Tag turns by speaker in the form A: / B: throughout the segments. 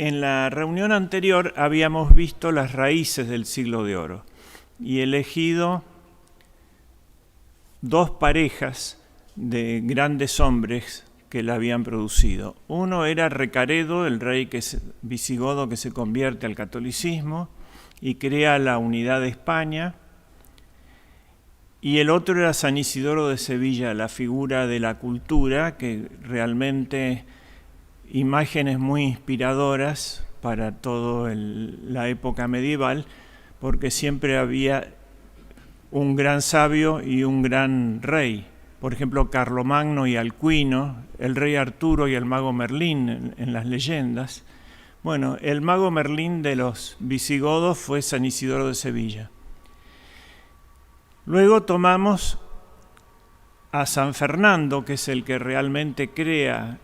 A: en la reunión anterior habíamos visto las raíces del Siglo de Oro y elegido dos parejas de grandes hombres que la habían producido. Uno era Recaredo, el rey visigodo que se convierte al catolicismo y crea la unidad de España, y el otro era San Isidoro de Sevilla, la figura de la cultura, que realmente imágenes muy inspiradoras para toda la época medieval, porque siempre había un gran sabio y un gran rey. Por ejemplo, Carlomagno y Alcuino, el rey Arturo y el mago Merlín en las leyendas. Bueno, el mago Merlín de los visigodos fue San Isidoro de Sevilla. Luego tomamos a San Fernando, que es el que realmente crea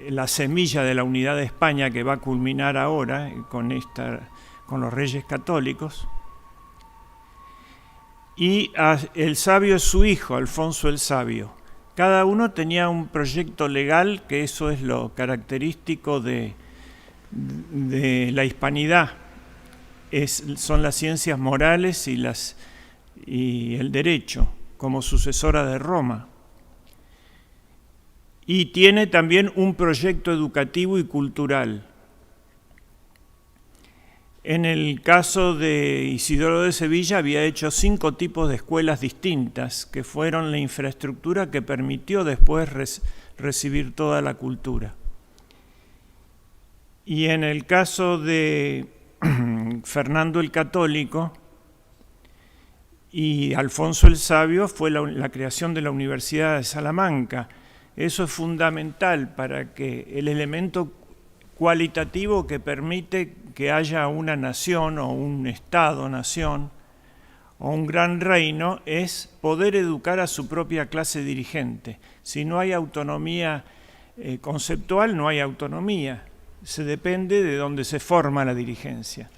A: la semilla de la unidad de España que va a culminar ahora con los Reyes Católicos. Y el sabio es su hijo, Alfonso el Sabio. Cada uno tenía un proyecto legal, que eso es lo característico de la hispanidad. Son las ciencias morales y el derecho, como sucesora de Roma. Y tiene también un proyecto educativo y cultural. En el caso de Isidoro de Sevilla había hecho 5 tipos de escuelas distintas, que fueron la infraestructura que permitió después recibir toda la cultura. Y en el caso de Fernando el Católico y Alfonso el Sabio fue la creación de la Universidad de Salamanca. Eso es fundamental para que el elemento cualitativo que permite que haya una nación o un Estado-nación o un gran reino es poder educar a su propia clase dirigente. Si no hay autonomía conceptual, no hay autonomía. Se depende de dónde se forma la dirigencia.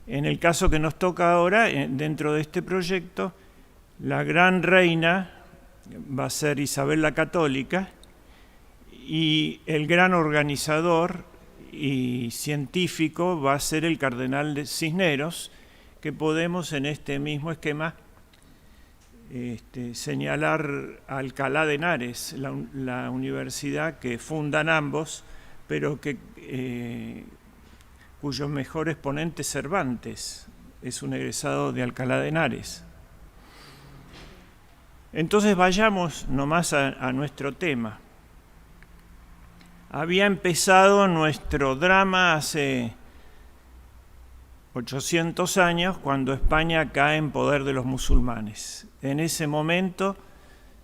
A: En el caso que nos toca ahora, dentro de este proyecto, la gran reina va a ser Isabel la Católica, y el gran organizador y científico va a ser el cardenal de Cisneros, que podemos en este mismo esquema señalar a Alcalá de Henares, la universidad que fundan ambos, pero cuyo mejor exponente es Cervantes, es un egresado de Alcalá de Henares. Entonces vayamos nomás a nuestro tema. Había empezado nuestro drama hace 800 años, cuando España cae en poder de los musulmanes. En ese momento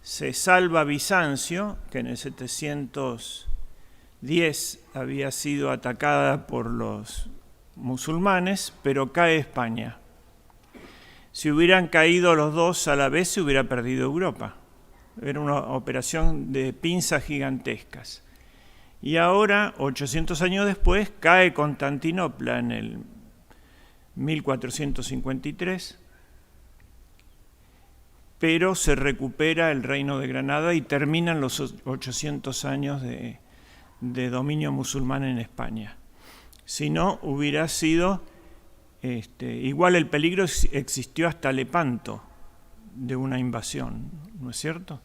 A: se salva Bizancio, que en el 710 había sido atacada por los musulmanes, pero cae España. Si hubieran caído los dos a la vez, se hubiera perdido Europa. Era una operación de pinzas gigantescas. Y ahora, 800 años después, cae Constantinopla en el 1453, pero se recupera el reino de Granada y terminan los 800 años de dominio musulmán en España. Si no, hubiera sido igual el peligro existió hasta Lepanto de una invasión, ¿no es cierto?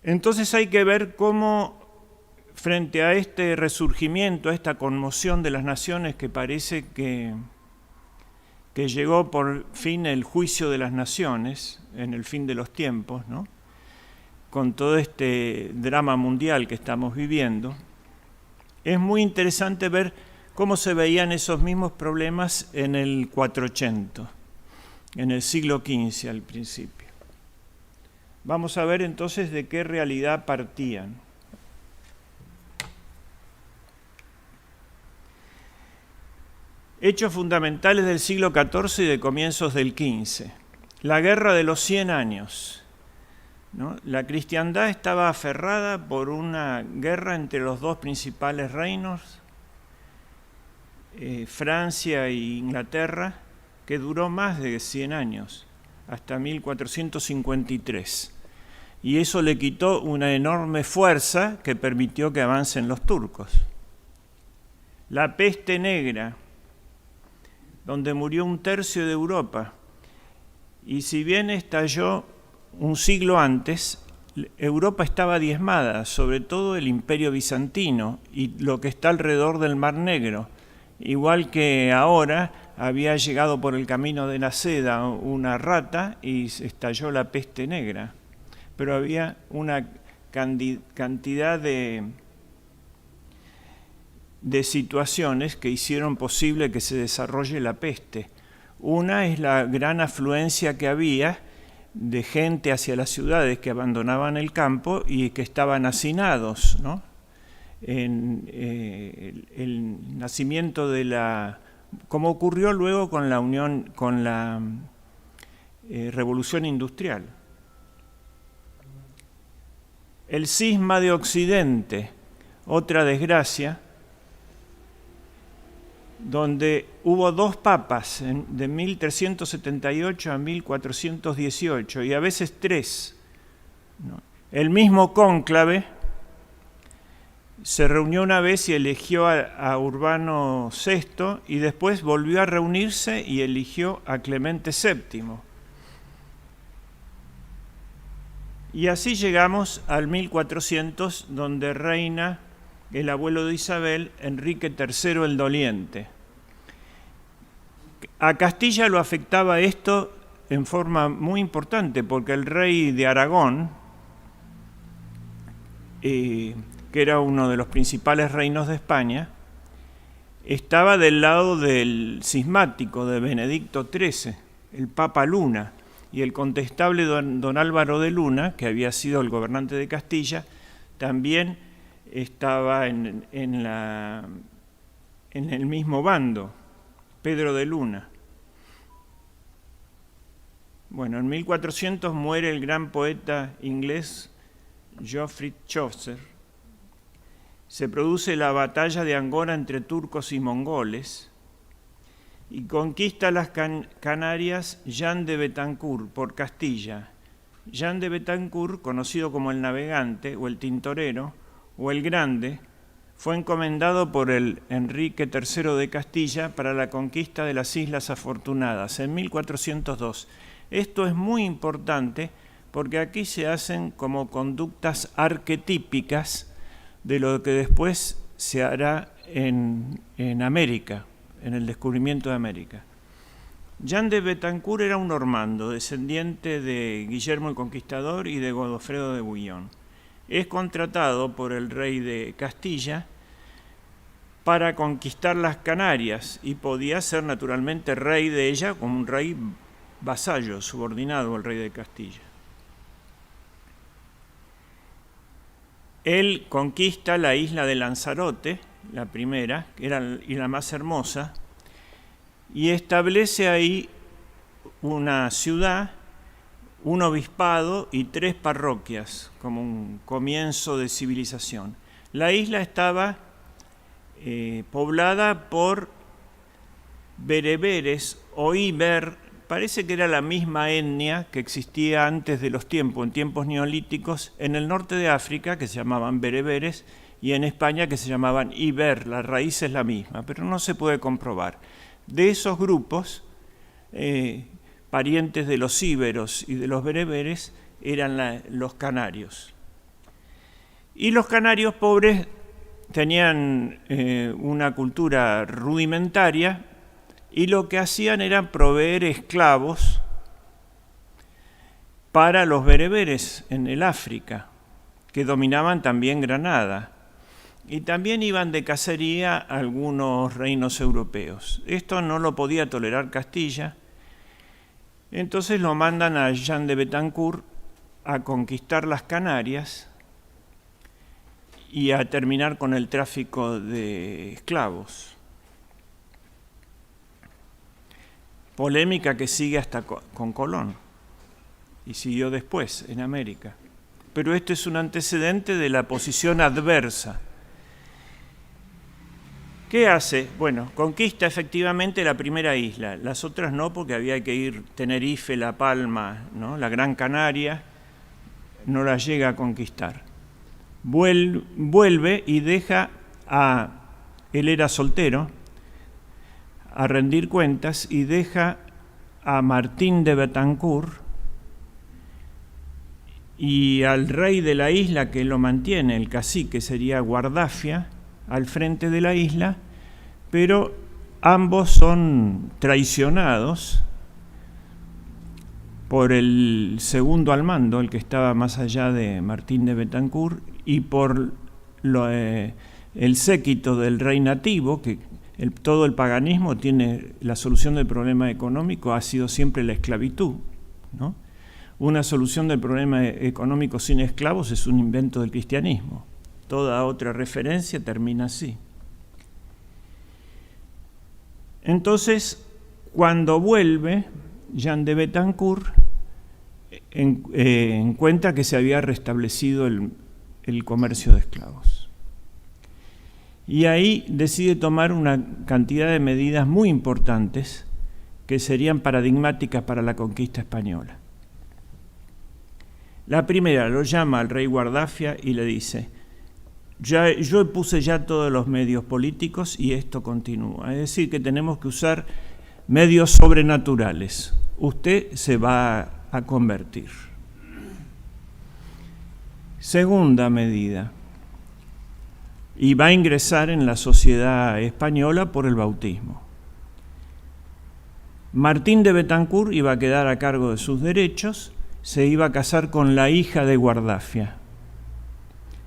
A: Entonces hay que ver cómo, frente a este resurgimiento, a esta conmoción de las naciones que parece que llegó por fin el juicio de las naciones, en el fin de los tiempos, ¿no?, con todo este drama mundial que estamos viviendo, es muy interesante ver cómo se veían esos mismos problemas en el 480, en el siglo XV al principio. Vamos a ver entonces de qué realidad partían. Hechos fundamentales del siglo XIV y de comienzos del XV. La guerra de los 100 años. ¿No? La cristiandad estaba aferrada por una guerra entre los dos principales reinos, Francia e Inglaterra, que duró más de 100 años, hasta 1453. Y eso le quitó una enorme fuerza que permitió que avancen los turcos. la peste negra, donde murió 1/3 de Europa. Y si bien estalló un siglo antes, Europa estaba diezmada, sobre todo el Imperio Bizantino y lo que está alrededor del Mar Negro. Igual que ahora, había llegado por el camino de la seda una rata y estalló la peste negra. Pero había una cantidad de situaciones que hicieron posible que se desarrolle la peste. Una es la gran afluencia que había de gente hacia las ciudades que abandonaban el campo y que estaban hacinados, ¿no? El nacimiento de como ocurrió luego con la Revolución Industrial. El cisma de Occidente, otra desgracia, donde hubo 2 papas, de 1378 a 1418, y a veces 3. El mismo cónclave se reunió una vez y eligió a Urbano VI, y después volvió a reunirse y eligió a Clemente VII. Y así llegamos al 1400, donde reina el abuelo de Isabel, Enrique III el Doliente. A Castilla lo afectaba esto en forma muy importante, porque el rey de Aragón, que era uno de los principales reinos de España, estaba del lado del cismático de Benedicto XIII, el Papa Luna, y el contestable don Álvaro de Luna, que había sido el gobernante de Castilla, también estaba en el mismo bando, Pedro de Luna. Bueno, en 1400 muere el gran poeta inglés Geoffrey Chaucer. Se produce la batalla de Angora entre turcos y mongoles y conquista las Canarias Jean de Betancourt por Castilla. Jean de Betancourt, conocido como el Navegante o el Tintorero o el Grande, fue encomendado por el Enrique III de Castilla para la conquista de las Islas Afortunadas en 1402. Esto es muy importante porque aquí se hacen como conductas arquetípicas de lo que después se hará en América, en el descubrimiento de América. Jean de Betancourt era un normando, descendiente de Guillermo el Conquistador y de Godofredo de Bouillon. Es contratado por el rey de Castilla para conquistar las Canarias y podía ser naturalmente rey de ella como un rey vasallo, subordinado al rey de Castilla. Él conquista la isla de Lanzarote, la primera, que era la más hermosa, y establece ahí una ciudad, un obispado y 3 parroquias, como un comienzo de civilización. La isla estaba poblada por bereberes o iber, parece que era la misma etnia que existía antes de los tiempos, en tiempos neolíticos, en el norte de África, que se llamaban bereberes, y en España, que se llamaban iber. La raíz es la misma, pero no se puede comprobar. De esos grupos, parientes de los íberos y de los bereberes, eran los canarios. Y los canarios pobres tenían una cultura rudimentaria, y lo que hacían era proveer esclavos para los bereberes en el África, que dominaban también Granada. Y también iban de cacería a algunos reinos europeos. Esto no lo podía tolerar Castilla, entonces lo mandan a Jean de Betancourt a conquistar las Canarias y a terminar con el tráfico de esclavos. Polémica que sigue hasta con Colón y siguió después en América. Pero esto es un antecedente de la posición adversa. ¿Qué hace? Bueno, conquista efectivamente la primera isla, las otras no, porque había que ir Tenerife, La Palma, ¿no? La Gran Canaria, no la llega a conquistar. Vuelve y deja a él era soltero, a rendir cuentas y deja a Martín de Betancourt y al rey de la isla que lo mantiene, el cacique sería Guardafia, al frente de la isla, pero ambos son traicionados por el segundo al mando, el que estaba más allá de Martín de Betancourt, y por el séquito del rey nativo, que todo el paganismo tiene la solución del problema económico, ha sido siempre la esclavitud, ¿no? Una solución del problema económico sin esclavos es un invento del cristianismo. Toda otra referencia termina así. Entonces, cuando vuelve, Jean de Betancourt encuentra que se había restablecido el comercio de esclavos. Y ahí decide tomar una cantidad de medidas muy importantes que serían paradigmáticas para la conquista española. La primera, lo llama al rey Guardafia y le dice: yo puse ya todos los medios políticos y esto continúa. Es decir, que tenemos que usar medios sobrenaturales. Usted se va a convertir. Segunda medida, y va a ingresar en la sociedad española por el bautismo. Martín de Betancourt iba a quedar a cargo de sus derechos, se iba a casar con la hija de Guardafia.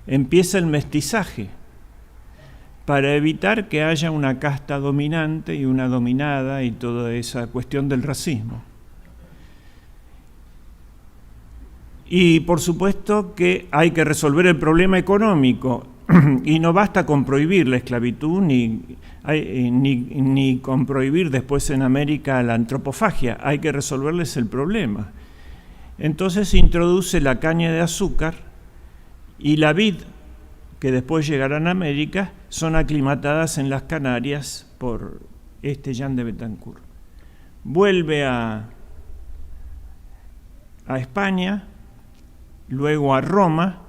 A: Empieza el mestizaje para evitar que haya una casta dominante y una dominada y toda esa cuestión del racismo. Y por supuesto que hay que resolver el problema económico y no basta con prohibir la esclavitud ni con prohibir después en América la antropofagia, hay que resolverles el problema. Entonces se introduce la caña de azúcar y la vid, que después llegarán a América, son aclimatadas en las Canarias por Jean de Betancourt. Vuelve a España, luego a Roma,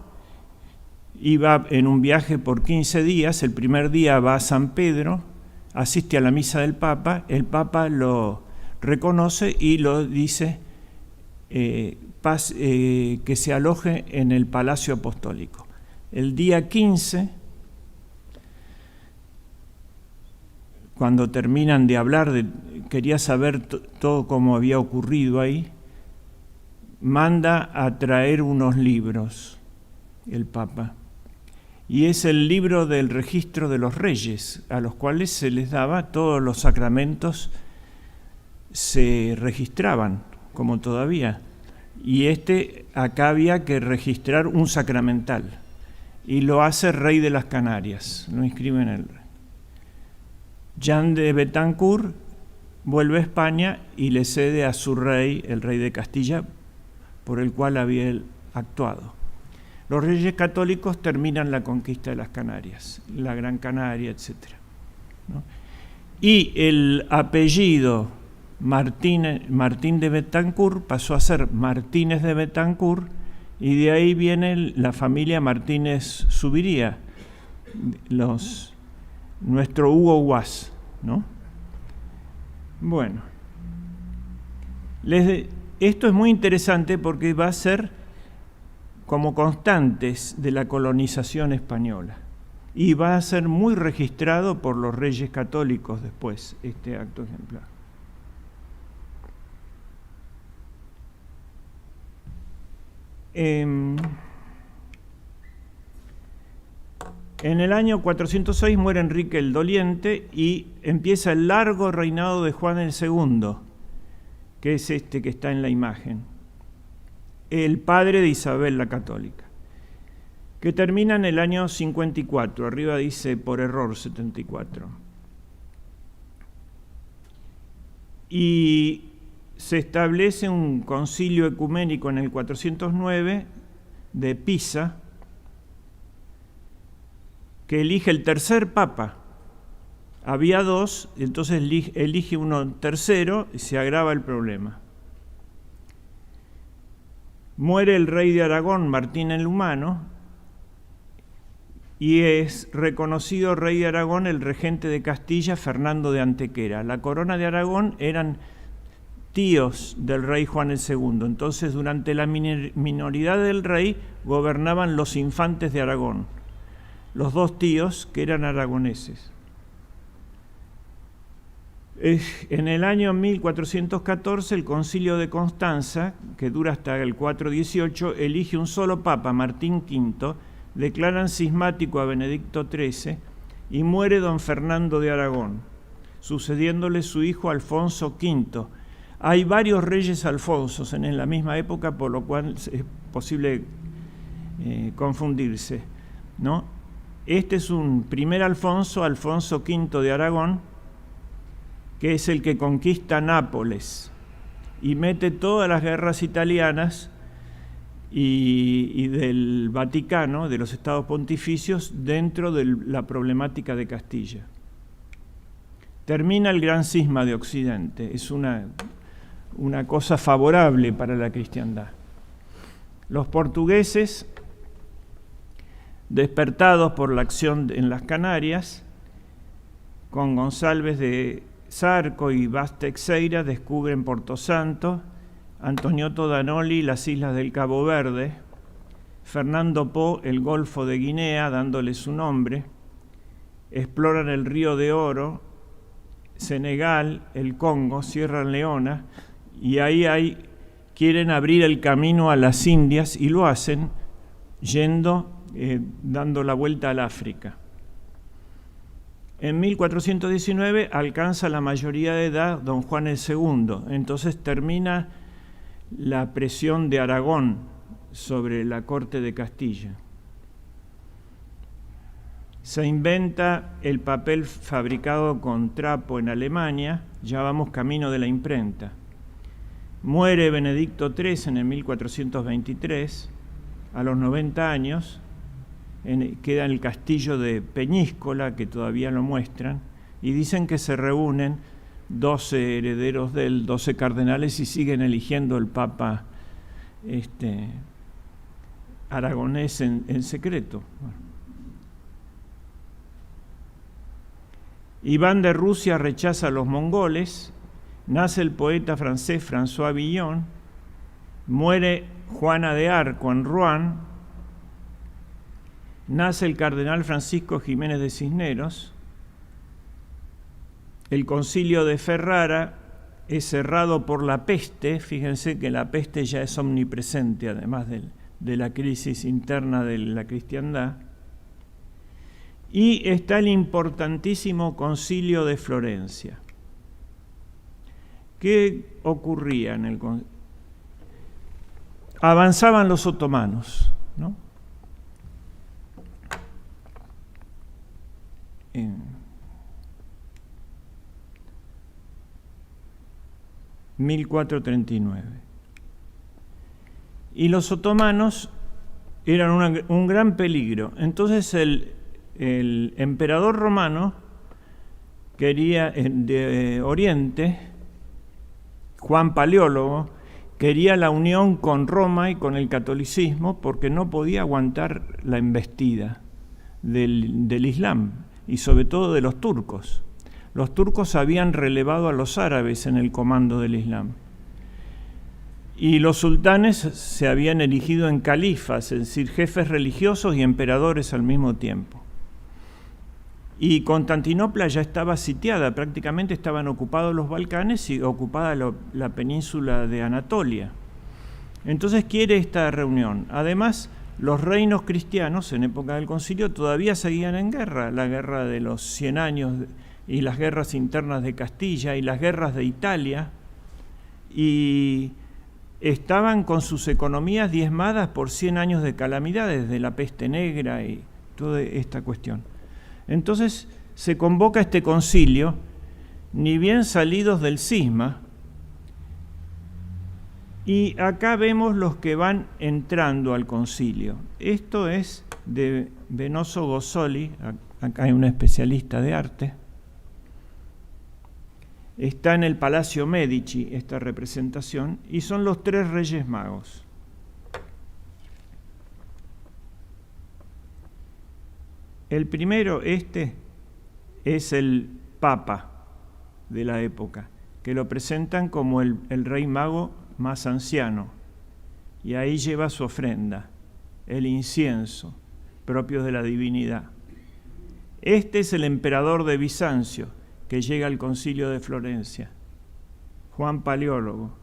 A: y va en un viaje por 15 días. El primer día va a San Pedro, asiste a la misa del Papa, el Papa lo reconoce y lo dice que se aloje en el Palacio Apostólico. El día 15, cuando terminan de hablar, quería saber todo cómo había ocurrido ahí, manda a traer unos libros, el Papa, y es el libro del registro de los reyes, a los cuales se les daba todos los sacramentos, se registraban, como todavía, y acá había que registrar un sacramental, y lo hace rey de las Canarias, lo inscribe en el rey. Jean de Betancourt vuelve a España y le cede a su rey, el rey de Castilla, por el cual había él actuado. Los reyes católicos terminan la conquista de las Canarias, la Gran Canaria, etc., ¿no? Y el apellido Martín de Betancourt pasó a ser Martínez de Betancourt, y de ahí viene la familia Martínez Zuviría, nuestro Hugo Guas, ¿no? Bueno, esto es muy interesante porque va a ser como constantes de la colonización española y va a ser muy registrado por los reyes católicos después, este acto ejemplar. En el año 406 muere Enrique el Doliente y empieza el largo reinado de Juan el II, que es este que está en la imagen, el padre de Isabel la Católica, que termina en el año 54, arriba dice por error 74. Y se establece un concilio ecuménico en el 409 de Pisa, que elige el tercer papa. Había dos, entonces elige uno tercero y se agrava el problema. Muere el rey de Aragón, Martín el Humano, y es reconocido rey de Aragón el regente de Castilla, Fernando de Antequera. La corona de Aragón eran tíos del rey Juan el II, entonces durante la minoridad del rey gobernaban los infantes de Aragón, los dos tíos que eran aragoneses. En el año 1414 el Concilio de Constanza, que dura hasta el 418, elige un solo papa, Martín V, declaran cismático a Benedicto XIII y muere don Fernando de Aragón, sucediéndole su hijo Alfonso V. Hay varios reyes Alfonsos en la misma época, por lo cual es posible confundirse, ¿no? Este es un primer Alfonso, Alfonso V de Aragón, que es el que conquista Nápoles y mete todas las guerras italianas y del Vaticano, de los estados pontificios, dentro de la problemática de Castilla. Termina el gran cisma de Occidente, es una cosa favorable para la cristiandad. Los portugueses, despertados por la acción en las Canarias, con González de Zarco y Vaz Teixeira, descubren Porto Santo, Antonioto Danoli las islas del Cabo Verde, Fernando Po el Golfo de Guinea, dándole su nombre, exploran el Río de Oro, Senegal, el Congo, Sierra Leona, y ahí quieren abrir el camino a las Indias y lo hacen dando la vuelta al África. En 1419 alcanza la mayoría de edad don Juan el II, entonces termina la presión de Aragón sobre la corte de Castilla. Se inventa el papel fabricado con trapo en Alemania, ya vamos camino de la imprenta. Muere Benedicto XIII en el 1423, a los 90 años, queda en el castillo de Peñíscola, que todavía lo muestran, y dicen que se reúnen 12 herederos de él, 12 cardenales, y siguen eligiendo el papa aragonés en secreto. Iván de Rusia rechaza a los mongoles, nace el poeta francés François Villon, muere Juana de Arco en Rouen, nace el cardenal Francisco Jiménez de Cisneros, el concilio de Ferrara es cerrado por la peste, fíjense que la peste ya es omnipresente, además de la crisis interna de la cristiandad, y está el importantísimo concilio de Florencia. ¿Qué ocurría en el concilio? Avanzaban los otomanos, ¿no? En 1439. Y los otomanos eran un gran peligro. Entonces el emperador romano quería, de Oriente, Juan Paleólogo, quería la unión con Roma y con el catolicismo porque no podía aguantar la embestida del Islam y sobre todo de los turcos. Los turcos habían relevado a los árabes en el comando del Islam. Y los sultanes se habían erigido en califas, es decir, jefes religiosos y emperadores al mismo tiempo. Y Constantinopla ya estaba sitiada, prácticamente estaban ocupados los Balcanes y ocupada la península de Anatolia. Entonces quiere esta reunión. Además, los reinos cristianos en época del concilio todavía seguían en guerra, la guerra de los 100 años y las guerras internas de Castilla y las guerras de Italia, y estaban con sus economías diezmadas por 100 años de calamidades, de la peste negra y toda esta cuestión. Entonces se convoca este concilio, ni bien salidos del cisma, y acá vemos los que van entrando al concilio. Esto es de Venoso Gozzoli, acá hay un especialista de arte. Está en el Palacio Medici esta representación, y son los 3 Reyes Magos. El primero, es el Papa de la época, que lo presentan como el rey mago más anciano, y ahí lleva su ofrenda, el incienso, propio de la divinidad. Este es el emperador de Bizancio, que llega al Concilio de Florencia, Juan Paleólogo,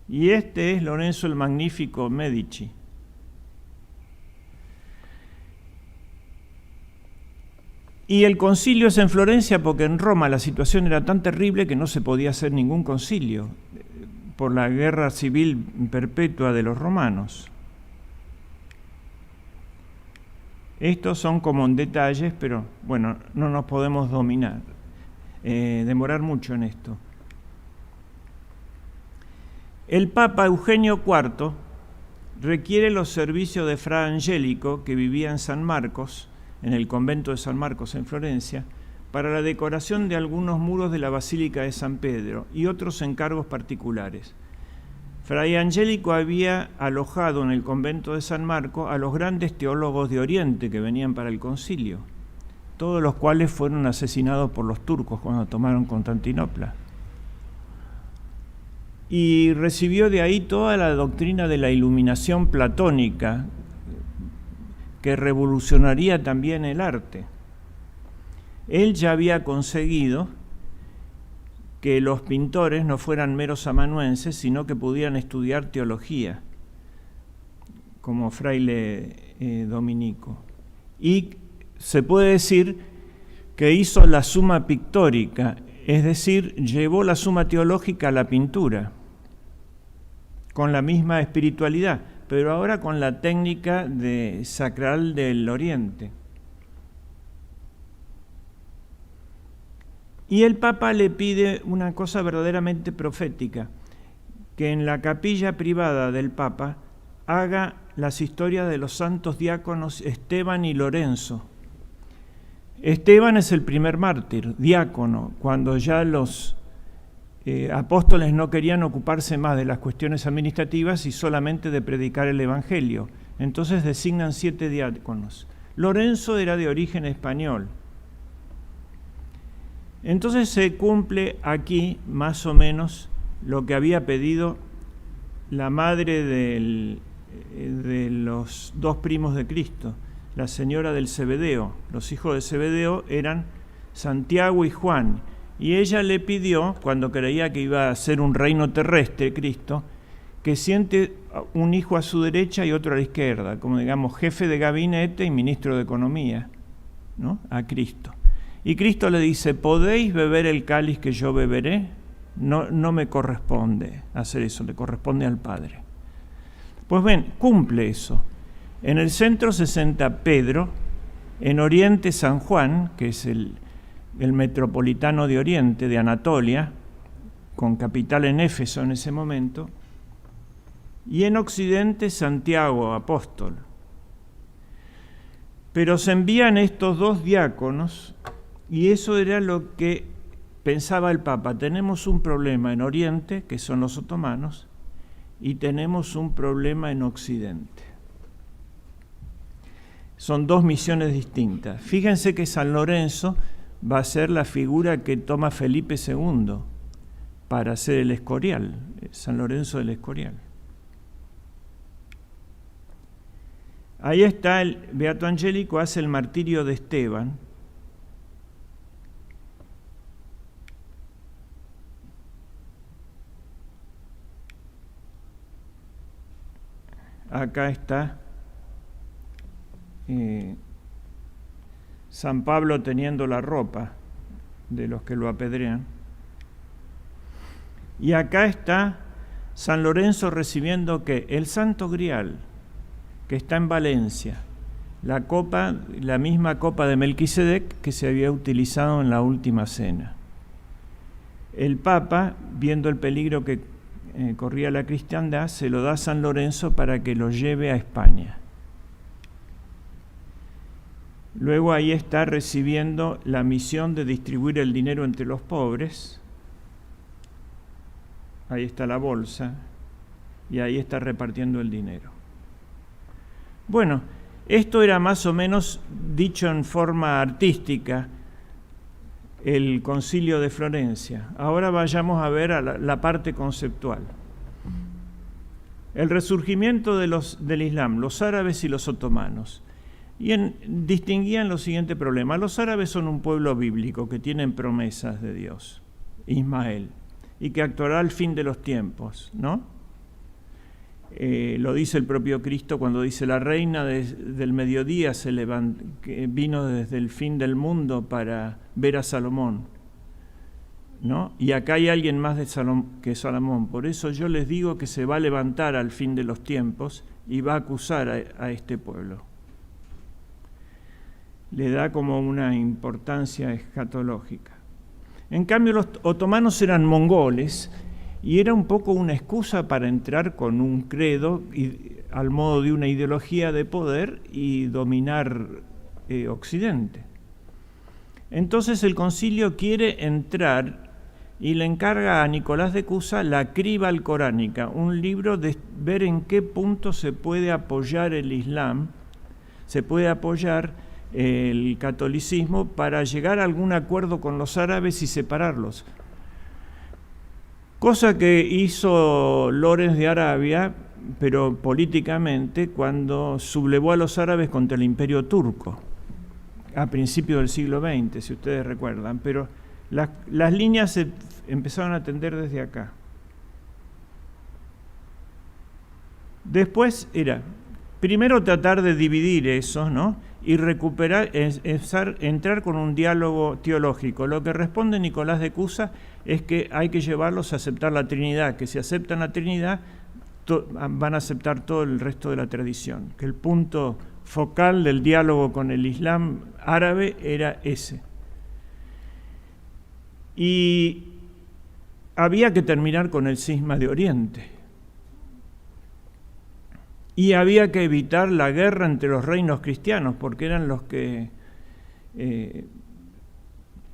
A: y este es Lorenzo el Magnífico Medici. Y el concilio es en Florencia porque en Roma la situación era tan terrible que no se podía hacer ningún concilio por la guerra civil perpetua de los romanos. Estos son como en detalles, pero bueno, no nos podemos demorar mucho en esto. El Papa Eugenio IV requiere los servicios de Fra Angelico, que vivía en San Marcos, en el convento de San Marcos en Florencia, para la decoración de algunos muros de la Basílica de San Pedro y otros encargos particulares. Fray Angelico había alojado en el convento de San Marcos a los grandes teólogos de Oriente que venían para el concilio, todos los cuales fueron asesinados por los turcos cuando tomaron Constantinopla. Y recibió de ahí toda la doctrina de la iluminación platónica, que revolucionaría también el arte. Él ya había conseguido que los pintores no fueran meros amanuenses, sino que pudieran estudiar teología, como fraile dominico. Y se puede decir que hizo la suma pictórica, es decir, llevó la suma teológica a la pintura, con la misma espiritualidad, pero ahora con la técnica sacral del Oriente. Y el Papa le pide una cosa verdaderamente profética, que en la capilla privada del Papa haga las historias de los santos diáconos Esteban y Lorenzo. Esteban es el primer mártir, diácono, cuando ya los apóstoles no querían ocuparse más de las cuestiones administrativas y solamente de predicar el Evangelio. Entonces designan 7 diáconos. Lorenzo era de origen español. Entonces se cumple aquí más o menos lo que había pedido la madre de los 2 primos de Cristo, la señora del Zebedeo. Los hijos de Zebedeo eran Santiago y Juan, y ella le pidió, cuando creía que iba a ser un reino terrestre, Cristo, que siente un hijo a su derecha y otro a la izquierda, como digamos jefe de gabinete y ministro de Economía, ¿no? A Cristo. Y Cristo le dice: ¿podéis beber el cáliz que yo beberé? No me corresponde hacer eso, le corresponde al Padre. Pues ven, cumple eso. En el centro se sienta Pedro, en Oriente San Juan, que es el metropolitano de Oriente, de Anatolia, con capital en Éfeso en ese momento, y en Occidente Santiago, apóstol. Pero se envían estos 2 diáconos, y eso era lo que pensaba el Papa. Tenemos un problema en Oriente, que son los otomanos, y tenemos un problema en Occidente. Son 2 misiones distintas. Fíjense que San Lorenzo va a ser la figura que toma Felipe II para hacer el Escorial, San Lorenzo del Escorial. Ahí está el Beato Angelico, hace el martirio de Esteban. Acá está San Pablo teniendo la ropa de los que lo apedrean. Y acá está San Lorenzo recibiendo ¿qué? El Santo Grial, que está en Valencia, la misma copa de Melquisedec que se había utilizado en la última cena. El Papa, viendo el peligro que corría la cristiandad, se lo da a San Lorenzo para que lo lleve a España. Luego ahí está recibiendo la misión de distribuir el dinero entre los pobres. Ahí está la bolsa y ahí está repartiendo el dinero. Bueno, Esto era más o menos dicho en forma artística, el Concilio de Florencia. Ahora vayamos a ver a la parte conceptual. El resurgimiento del Islam, los árabes y los otomanos. Distinguían los siguientes problemas. Los árabes son un pueblo bíblico que tienen promesas de Dios, Ismael, y que actuará al fin de los tiempos, ¿no? Lo dice el propio Cristo cuando dice: la reina del mediodía que vino desde el fin del mundo para ver a Salomón, ¿no? Y acá hay alguien más que Salomón. Por eso yo les digo que se va a levantar al fin de los tiempos y va a acusar a este pueblo. Le da como una importancia escatológica. En cambio, los otomanos eran mongoles y era un poco una excusa para entrar con un credo al modo de una ideología de poder y dominar Occidente. Entonces el concilio quiere entrar y le encarga a Nicolás de Cusa la Criba alcoránica, un libro de ver en qué punto se puede apoyar el Islam, se puede apoyar el catolicismo para llegar a algún acuerdo con los árabes y separarlos. Cosa que hizo Lorenz de Arabia, pero políticamente, cuando sublevó a los árabes contra el imperio turco, a principios del siglo XX, si ustedes recuerdan. Pero las líneas se empezaron a tender desde acá. Después era, primero tratar de dividir eso, ¿no? Y recuperar, entrar con un diálogo teológico. Lo que responde Nicolás de Cusa es que hay que llevarlos a aceptar la Trinidad, que si aceptan la Trinidad van a aceptar todo el resto de la tradición, que el punto focal del diálogo con el Islam árabe era ese. Y había que terminar con el cisma de Oriente. Y había que evitar la guerra entre los reinos cristianos, porque eran los que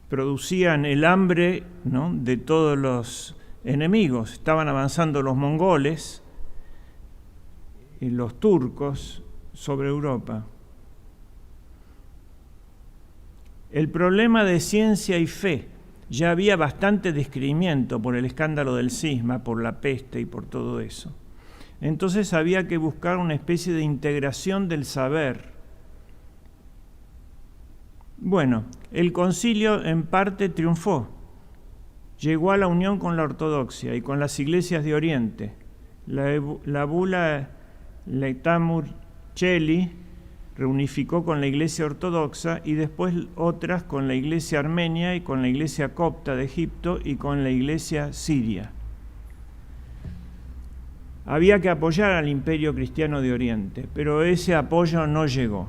A: producían el hambre, ¿no?, de todos los enemigos. Estaban avanzando los mongoles y los turcos sobre Europa. El problema de ciencia y fe. Ya había bastante descreimiento por el escándalo del cisma, por la peste y por todo eso. Entonces había que buscar una especie de integración del saber. Bueno, el concilio en parte triunfó. Llegó a la unión con la ortodoxia y con las iglesias de Oriente. La bula Lectamur Cheli reunificó con la iglesia ortodoxa y después otras con la iglesia armenia y con la iglesia copta de Egipto y con la iglesia siria. Había que apoyar al imperio cristiano de Oriente, pero ese apoyo no llegó.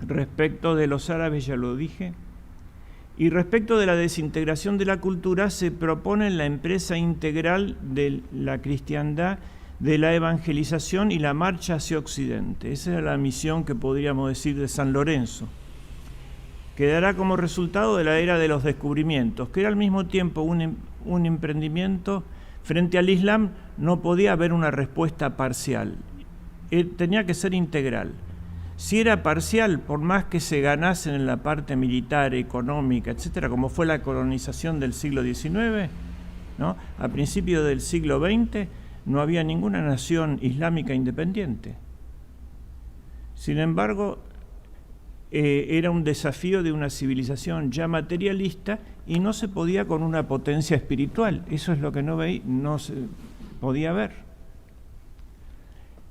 A: Respecto de los árabes ya lo dije. Y respecto de la desintegración de la cultura, se propone la empresa integral de la cristiandad, de la evangelización y la marcha hacia Occidente. Esa era la misión que podríamos decir de San Lorenzo, que dará como resultado de la era de los descubrimientos, que era al mismo tiempo un emprendimiento. Frente al Islam no podía haber una respuesta parcial, tenía que ser integral. Si era parcial, por más que se ganasen en la parte militar, económica, etcétera, como fue la colonización del siglo XIX, ¿no?, a principios del siglo XX no había ninguna nación islámica independiente. Sin embargo, era un desafío de una civilización ya materialista y no se podía con una potencia espiritual. Eso es lo que no se podía ver.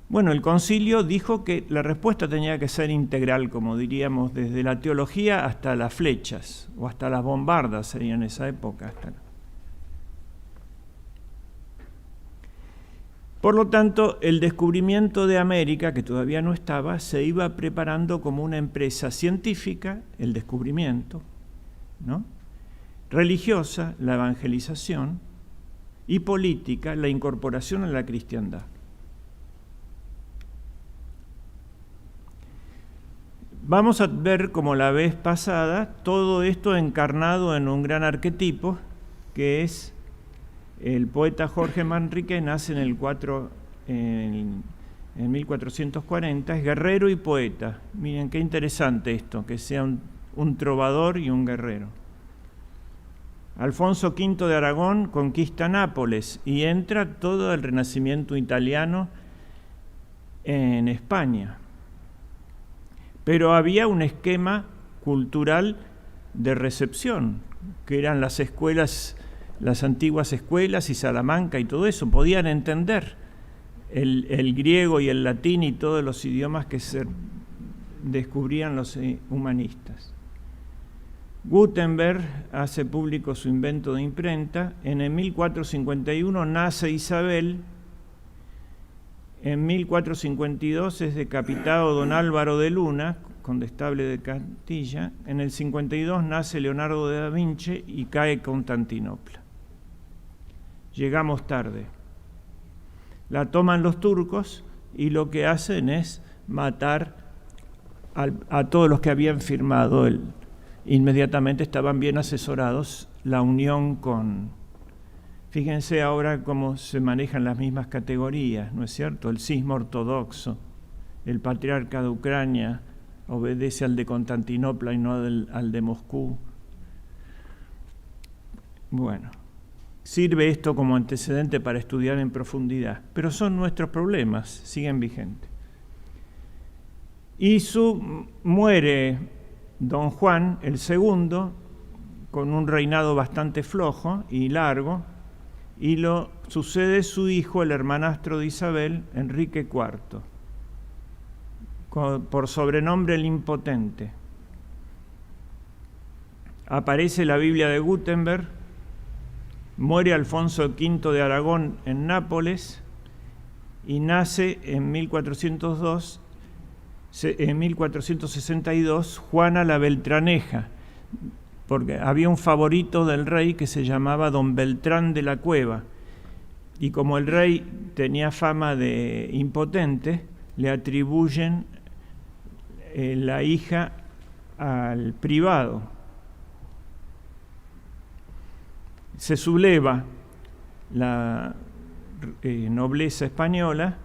A: Bueno, el concilio dijo que la respuesta tenía que ser integral, como diríamos, desde la teología hasta las flechas, o hasta las bombardas sería en esa época. Por lo tanto, el descubrimiento de América, que todavía no estaba, se iba preparando como una empresa científica, el descubrimiento, ¿no?, religiosa, la evangelización, y política, la incorporación a la cristiandad. Vamos a ver, como la vez pasada, todo esto encarnado en un gran arquetipo, que es el poeta Jorge Manrique. Nace en en 1440, es guerrero y poeta. Miren qué interesante esto, que sea un trovador y un guerrero. Alfonso V de Aragón conquista Nápoles y entra todo el Renacimiento italiano en España. Pero había un esquema cultural de recepción, que eran las escuelas, las antiguas escuelas y Salamanca y todo eso. Podían entender el griego y el latín y todos los idiomas que se descubrían los humanistas. Gutenberg hace público su invento de imprenta. En el 1451 nace Isabel. En 1452 es decapitado don Álvaro de Luna, condestable de Castilla. En el 52 nace Leonardo de Da Vinci y cae Constantinopla. Llegamos tarde. La toman los turcos y lo que hacen es matar a todos los que habían firmado inmediatamente estaban bien asesorados la unión con... Fíjense ahora cómo se manejan las mismas categorías, ¿no es cierto? El cisma ortodoxo, el patriarca de Ucrania obedece al de Constantinopla y no al de Moscú. Bueno, sirve esto como antecedente para estudiar en profundidad, pero son nuestros problemas, siguen vigentes. Y muere don Juan el segundo, con un reinado bastante flojo y largo, y lo sucede su hijo, el hermanastro de Isabel, Enrique IV, por sobrenombre el Impotente. Aparece la Biblia de Gutenberg, muere Alfonso V de Aragón en Nápoles y nace en 1462 Juana la Beltraneja, porque había un favorito del rey que se llamaba don Beltrán de la Cueva, y como el rey tenía fama de impotente, le atribuyen la hija al privado. Se subleva la nobleza española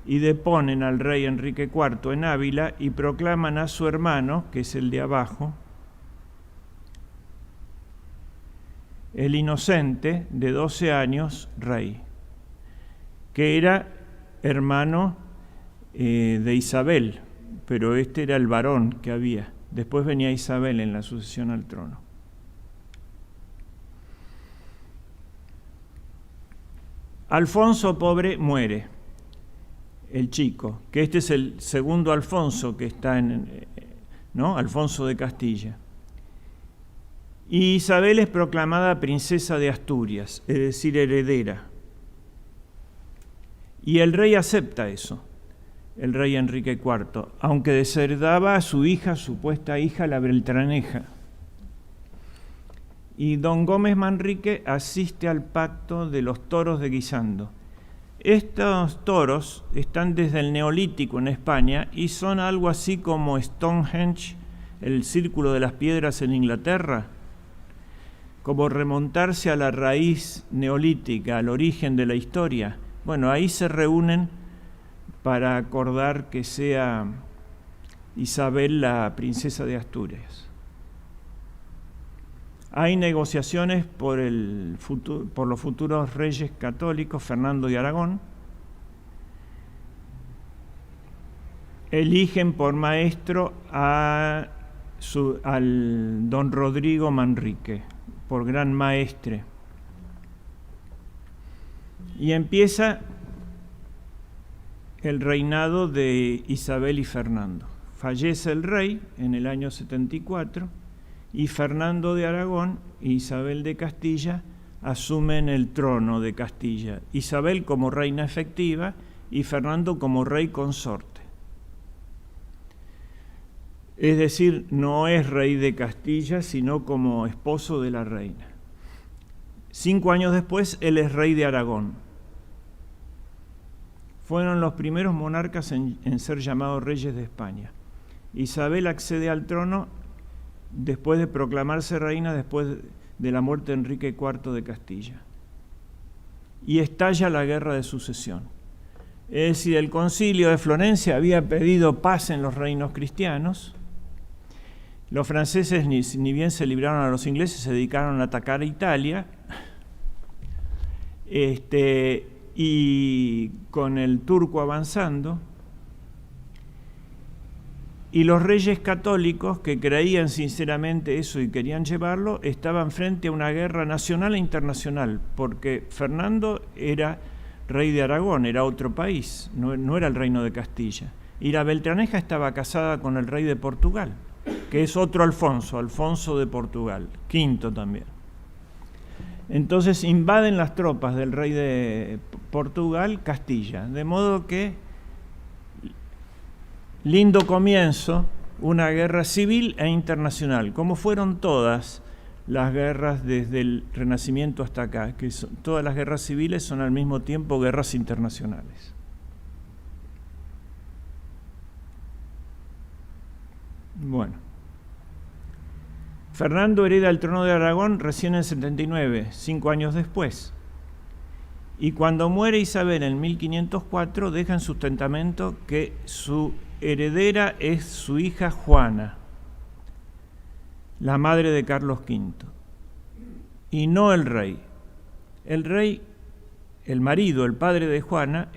A: y deponen al rey Enrique IV en Ávila y proclaman a su hermano, que es el de abajo, el inocente de 12 años, rey, que era hermano de Isabel, pero este era el varón que había. Después venía Isabel en la sucesión al trono. Alfonso pobre muere, el chico, que este es el segundo Alfonso que está ¿no? Alfonso de Castilla. Y Isabel es proclamada princesa de Asturias, es decir, heredera. Y el rey acepta eso, el rey Enrique IV, aunque desheredaba a su hija, supuesta hija, la Beltraneja. Y don Gómez Manrique asiste al pacto de los toros de Guisando. Estos toros están desde el Neolítico en España y son algo así como Stonehenge, el círculo de las piedras en Inglaterra, como remontarse a la raíz neolítica, al origen de la historia. Bueno, ahí se reúnen para acordar que sea Isabel la princesa de Asturias. Hay negociaciones por los futuros reyes católicos, Fernando de Aragón. Eligen por maestro al don Rodrigo Manrique, por gran maestre. Y empieza el reinado de Isabel y Fernando. Fallece el rey en el año 74 y Fernando de Aragón e Isabel de Castilla asumen el trono de Castilla. Isabel como reina efectiva y Fernando como rey consorte. Es decir, no es rey de Castilla, sino como esposo de la reina. 5 años después, él es rey de Aragón. Fueron los primeros monarcas en ser llamados reyes de España. Isabel accede al trono después de proclamarse reina, después de la muerte de Enrique IV de Castilla. Y estalla la guerra de sucesión. Es decir, el Concilio de Florencia había pedido paz en los reinos cristianos. Los franceses, ni bien se libraron a los ingleses, se dedicaron a atacar a Italia. Y con el turco avanzando. Y los reyes católicos, que creían sinceramente eso y querían llevarlo, estaban frente a una guerra nacional e internacional, porque Fernando era rey de Aragón, era otro país, no era el reino de Castilla. Y la Beltraneja estaba casada con el rey de Portugal, que es otro Alfonso, Alfonso de Portugal, V también. Entonces invaden las tropas del rey de Portugal Castilla, de modo que lindo comienzo, una guerra civil e internacional, como fueron todas las guerras desde el Renacimiento hasta acá, que todas las guerras civiles son al mismo tiempo guerras internacionales. Bueno, Fernando hereda el trono de Aragón recién en 79, 5 años después. Y cuando muere Isabel en 1504, deja en su testamento que su heredera es su hija Juana, la madre de Carlos V, y no el rey. El rey, el marido, el padre de Juana,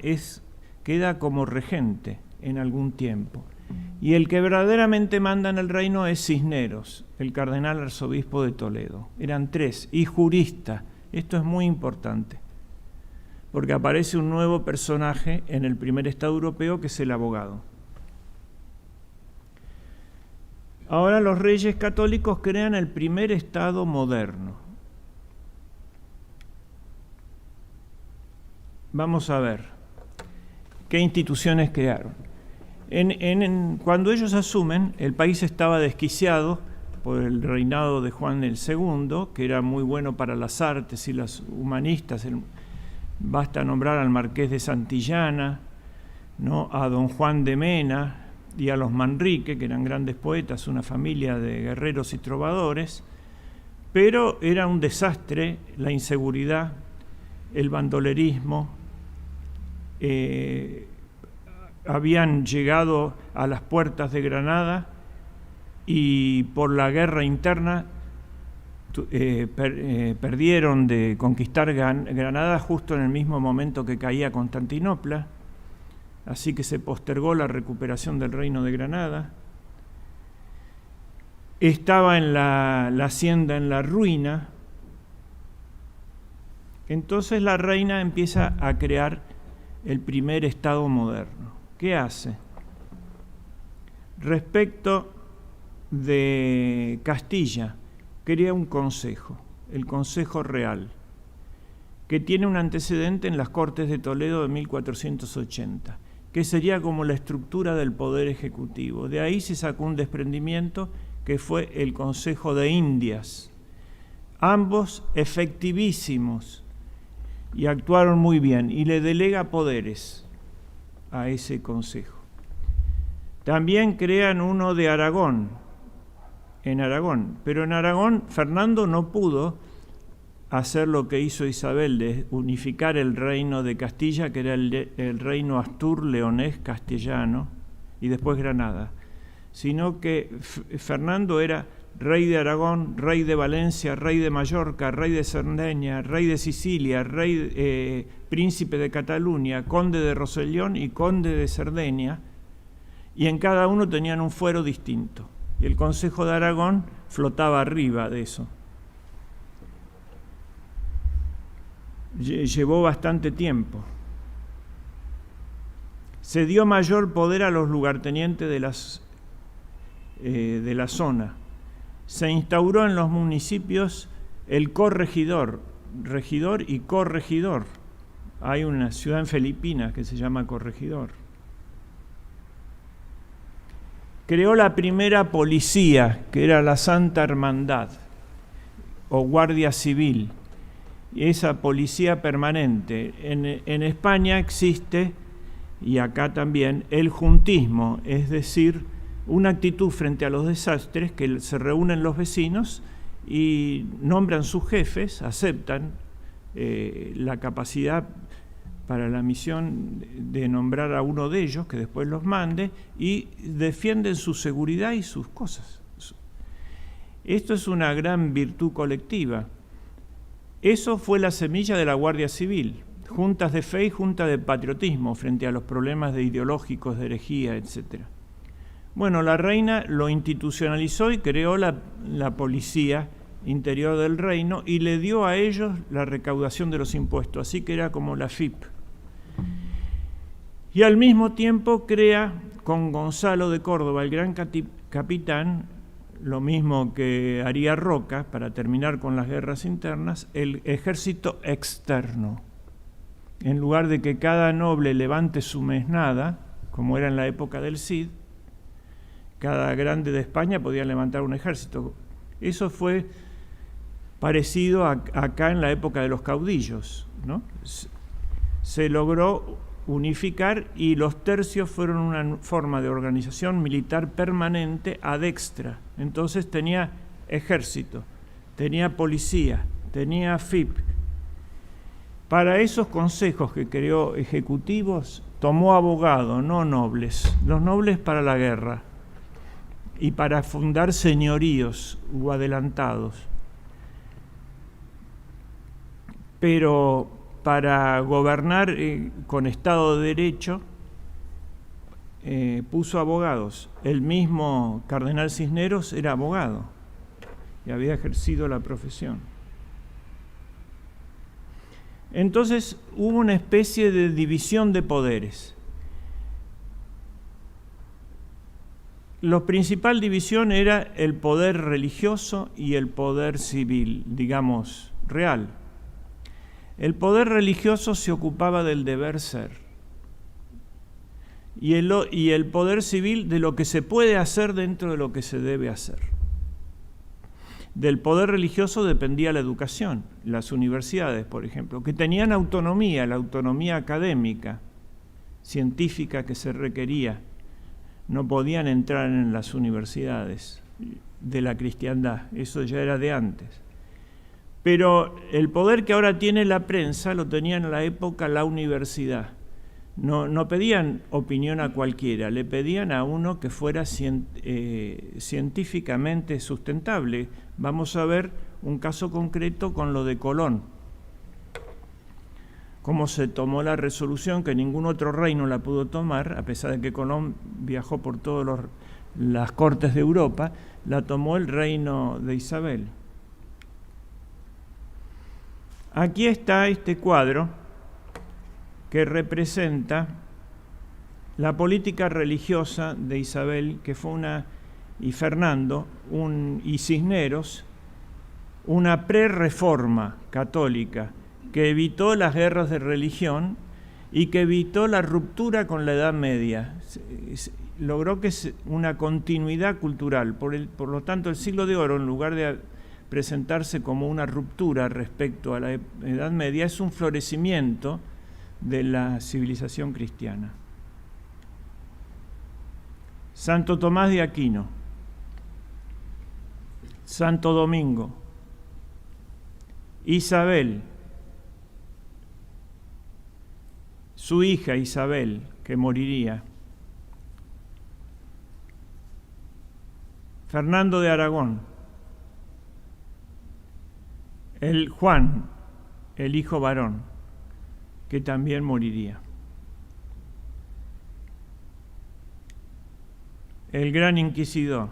A: queda como regente en algún tiempo. Y el que verdaderamente manda en el reino es Cisneros, el cardenal arzobispo de Toledo. Eran 3, y jurista. Esto es muy importante, porque aparece un nuevo personaje en el primer Estado europeo, que es el abogado. Ahora los reyes católicos crean el primer Estado moderno. Vamos a ver qué instituciones crearon. Cuando ellos asumen, el país estaba desquiciado por el reinado de Juan el II, que era muy bueno para las artes y las humanistas. Basta nombrar al marqués de Santillana, ¿no?, a don Juan de Mena y a los Manrique, que eran grandes poetas, una familia de guerreros y trovadores, pero era un desastre la inseguridad, el bandolerismo. Habían llegado a las puertas de Granada y por la guerra interna perdieron de conquistar Granada justo en el mismo momento que caía Constantinopla, así que se postergó la recuperación del reino de Granada. Estaba en la hacienda en la ruina. Entonces la reina empieza a crear el primer Estado moderno. ¿Qué hace? Respecto de Castilla, crea un consejo, el Consejo Real, que tiene un antecedente en las Cortes de Toledo de 1480, que sería como la estructura del poder ejecutivo. De ahí se sacó un desprendimiento que fue el Consejo de Indias. Ambos efectivísimos y actuaron muy bien, y le delega poderes a ese consejo. También crean uno de Aragón, pero en Aragón Fernando no pudo hacer lo que hizo Isabel, de unificar el reino de Castilla, que era el reino astur, leonés, castellano, y después Granada, sino que Fernando era rey de Aragón, rey de Valencia, rey de Mallorca, rey de Cerdeña, rey de Sicilia, príncipe de Cataluña, conde de Rosellón y conde de Cerdeña, y en cada uno tenían un fuero distinto. Y el Consejo de Aragón flotaba arriba de eso. Llevó bastante tiempo. Se dio mayor poder a los lugartenientes de la zona. Se instauró en los municipios el corregidor, regidor y corregidor. Hay una ciudad en Filipinas que se llama Corregidor. Creó la primera policía, que era la Santa Hermandad o Guardia Civil, y esa policía permanente. En España existe, y acá también, el juntismo, es decir, una actitud frente a los desastres, que se reúnen los vecinos y nombran sus jefes, aceptan la capacidad para la misión de nombrar a uno de ellos, que después los mande, y defienden su seguridad y sus cosas. Esto es una gran virtud colectiva. Eso fue la semilla de la Guardia Civil, juntas de fe y juntas de patriotismo frente a los problemas ideológicos, de herejía, etc. Bueno, la reina lo institucionalizó y creó la policía interior del reino y le dio a ellos la recaudación de los impuestos, así que era como la FIP. Y al mismo tiempo crea con Gonzalo de Córdoba, el gran capitán, lo mismo que haría Roca para terminar con las guerras internas, el ejército externo. En lugar de que cada noble levante su mesnada, como era en la época del Cid, cada grande de España podía levantar un ejército. Eso fue parecido acá en la época de los caudillos, ¿no? Se logró unificar y los tercios fueron una forma de organización militar permanente ad extra. Entonces tenía ejército, tenía policía, tenía FIP. Para esos consejos que creó ejecutivos, tomó abogados, no nobles. Los nobles para la guerra y para fundar señoríos o adelantados. Pero para gobernar con Estado de Derecho, puso abogados. El mismo cardenal Cisneros era abogado y había ejercido la profesión. Entonces hubo una especie de división de poderes. La principal división era el poder religioso y el poder civil, digamos, real. El poder religioso se ocupaba del deber ser y el poder civil de lo que se puede hacer dentro de lo que se debe hacer. Del poder religioso dependía la educación, las universidades, por ejemplo, que tenían autonomía, la autonomía académica, científica que se requería. No podían entrar en las universidades de la cristiandad, eso ya era de antes. Pero el poder que ahora tiene la prensa lo tenía en la época la universidad. No pedían opinión a cualquiera, le pedían a uno que fuera científicamente sustentable. Vamos a ver un caso concreto con lo de Colón. Cómo se tomó la resolución que ningún otro reino la pudo tomar, a pesar de que Colón viajó por todas las cortes de Europa, la tomó el reino de Isabel. Aquí está este cuadro que representa la política religiosa de Isabel, que fue y Fernando y Cisneros, una prerreforma católica que evitó las guerras de religión y que evitó la ruptura con la Edad Media. Logró que una continuidad cultural. Por lo tanto, el Siglo de Oro, en lugar de presentarse como una ruptura respecto a la Edad Media, es un florecimiento de la civilización cristiana. Santo Tomás de Aquino, Santo Domingo, Isabel, su hija Isabel, que moriría, Fernando de Aragón, el Juan, el hijo varón, que también moriría. El gran inquisidor.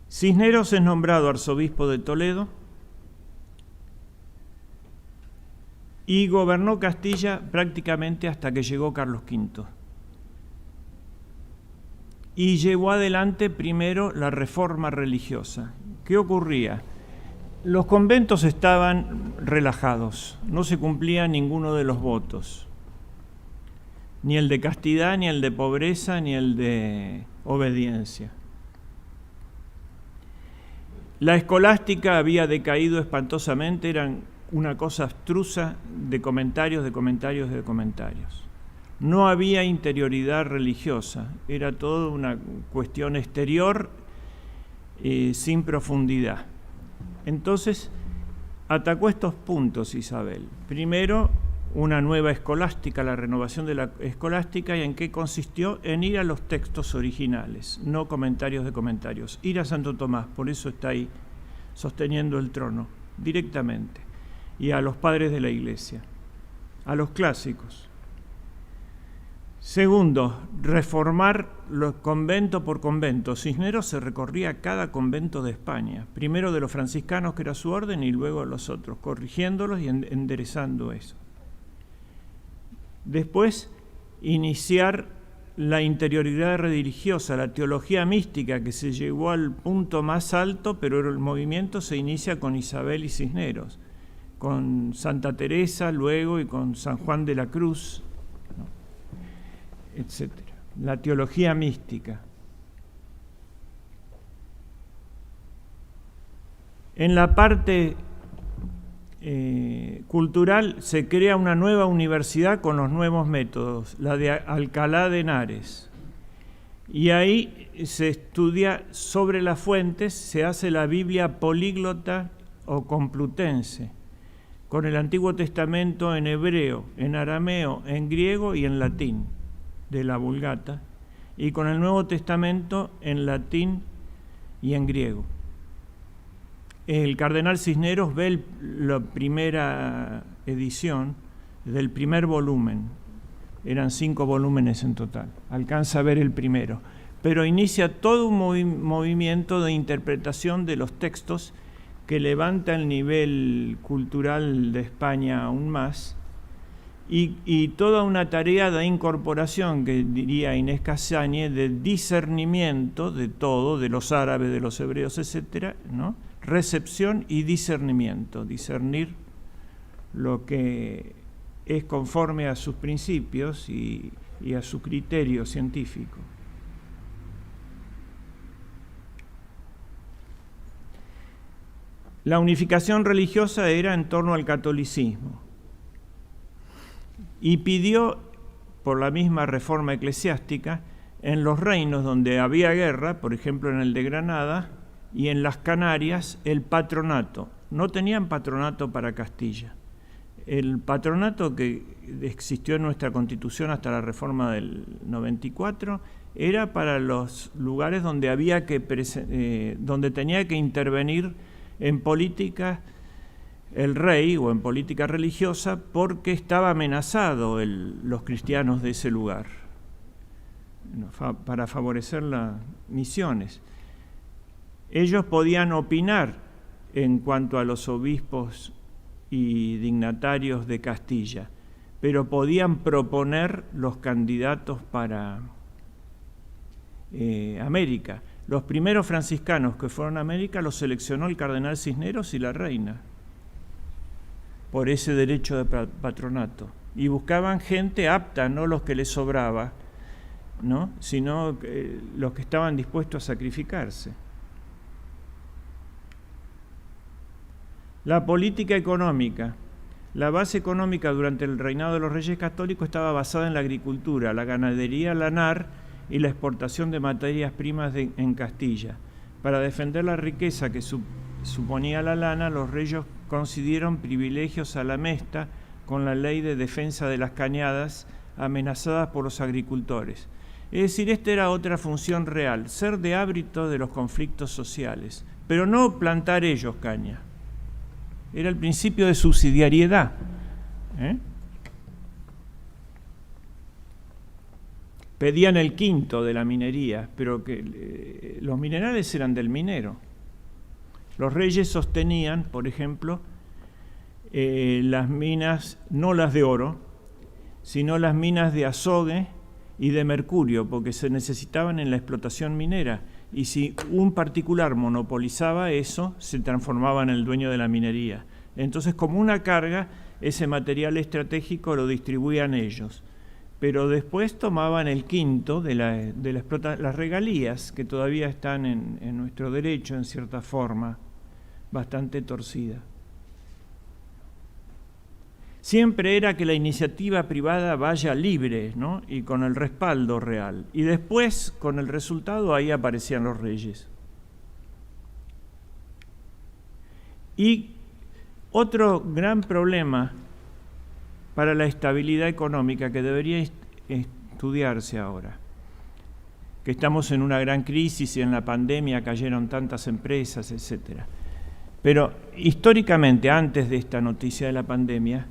A: Cisneros es nombrado arzobispo de Toledo y gobernó Castilla prácticamente hasta que llegó Carlos V. Y llevó adelante primero la reforma religiosa. ¿Qué ocurría? Los conventos estaban relajados, no se cumplía ninguno de los votos, ni el de castidad, ni el de pobreza, ni el de obediencia. La escolástica había decaído espantosamente, eran una cosa abstrusa de comentarios, de comentarios, de comentarios. No había interioridad religiosa, era todo una cuestión exterior sin profundidad. Entonces, atacó estos puntos Isabel. Primero, una nueva escolástica, la renovación de la escolástica, ¿y en qué consistió? En ir a los textos originales, no comentarios de comentarios. Ir a Santo Tomás, por eso está ahí, sosteniendo el trono, directamente. Y a los padres de la Iglesia, a los clásicos. Segundo, reformar los convento por convento. Cisneros se recorría cada convento de España, primero de los franciscanos, que era su orden, y luego de los otros, corrigiéndolos y enderezando eso. Después, iniciar la interioridad religiosa, la teología mística, que se llevó al punto más alto, pero el movimiento se inicia con Isabel y Cisneros, con Santa Teresa luego y con San Juan de la Cruz, ¿no? Etcétera. La teología mística. En la parte cultural se crea una nueva universidad con los nuevos métodos, la de Alcalá de Henares. Y ahí se estudia sobre las fuentes, se hace la Biblia políglota o complutense, con el Antiguo Testamento en hebreo, en arameo, en griego y en latín, de la Vulgata, y con el Nuevo Testamento en latín y en griego. El cardenal Cisneros ve la primera edición del primer volumen, eran 5 volúmenes en total, alcanza a ver el primero, pero inicia todo un movimiento de interpretación de los textos que levanta el nivel cultural de España aún más, y toda una tarea de incorporación, que diría Inés Casagne, de discernimiento de todo, de los árabes, de los hebreos, etcétera, ¿no? Recepción y discernimiento, discernir lo que es conforme a sus principios y a su criterio científico. La unificación religiosa era en torno al catolicismo y pidió, por la misma reforma eclesiástica, en los reinos donde había guerra, por ejemplo en el de Granada, y en las Canarias, el patronato. No tenían patronato para Castilla. El patronato que existió en nuestra Constitución hasta la reforma del 94 era para los lugares donde había donde tenía que intervenir en política el rey o en política religiosa, porque estaba amenazado los cristianos de ese lugar, para favorecer las misiones. Ellos podían opinar en cuanto a los obispos y dignatarios de Castilla, pero podían proponer los candidatos para América. Los primeros franciscanos que fueron a América los seleccionó el cardenal Cisneros y la reina, por ese derecho de patronato. Y buscaban gente apta, no los que les sobraba, ¿no? Sino los que estaban dispuestos a sacrificarse. La política económica. La base económica durante el reinado de los reyes católicos estaba basada en la agricultura, la ganadería lanar y la exportación de materias primas en Castilla. Para defender la riqueza que suponía la lana, los reyes concedieron privilegios a la mesta con la ley de defensa de las cañadas amenazadas por los agricultores. Es decir, esta era otra función real, ser de árbitro de los conflictos sociales, pero no plantar ellos caña. Era el principio de subsidiariedad. Pedían el quinto de la minería, pero que los minerales eran del minero. Los reyes sostenían, por ejemplo, las minas, no las de oro, sino las minas de azogue y de mercurio, porque se necesitaban en la explotación minera. Y si un particular monopolizaba eso, se transformaba en el dueño de la minería. Entonces, como una carga, ese material estratégico lo distribuían ellos. Pero después tomaban el quinto de las regalías, que todavía están en nuestro derecho, en cierta forma, bastante torcida. Siempre era que la iniciativa privada vaya libre, ¿no? Y con el respaldo real. Y después, con el resultado, ahí aparecían los reyes. Y otro gran problema para la estabilidad económica que debería estudiarse ahora, que estamos en una gran crisis y en la pandemia cayeron tantas empresas, etc. Pero históricamente, antes de esta noticia de la pandemia,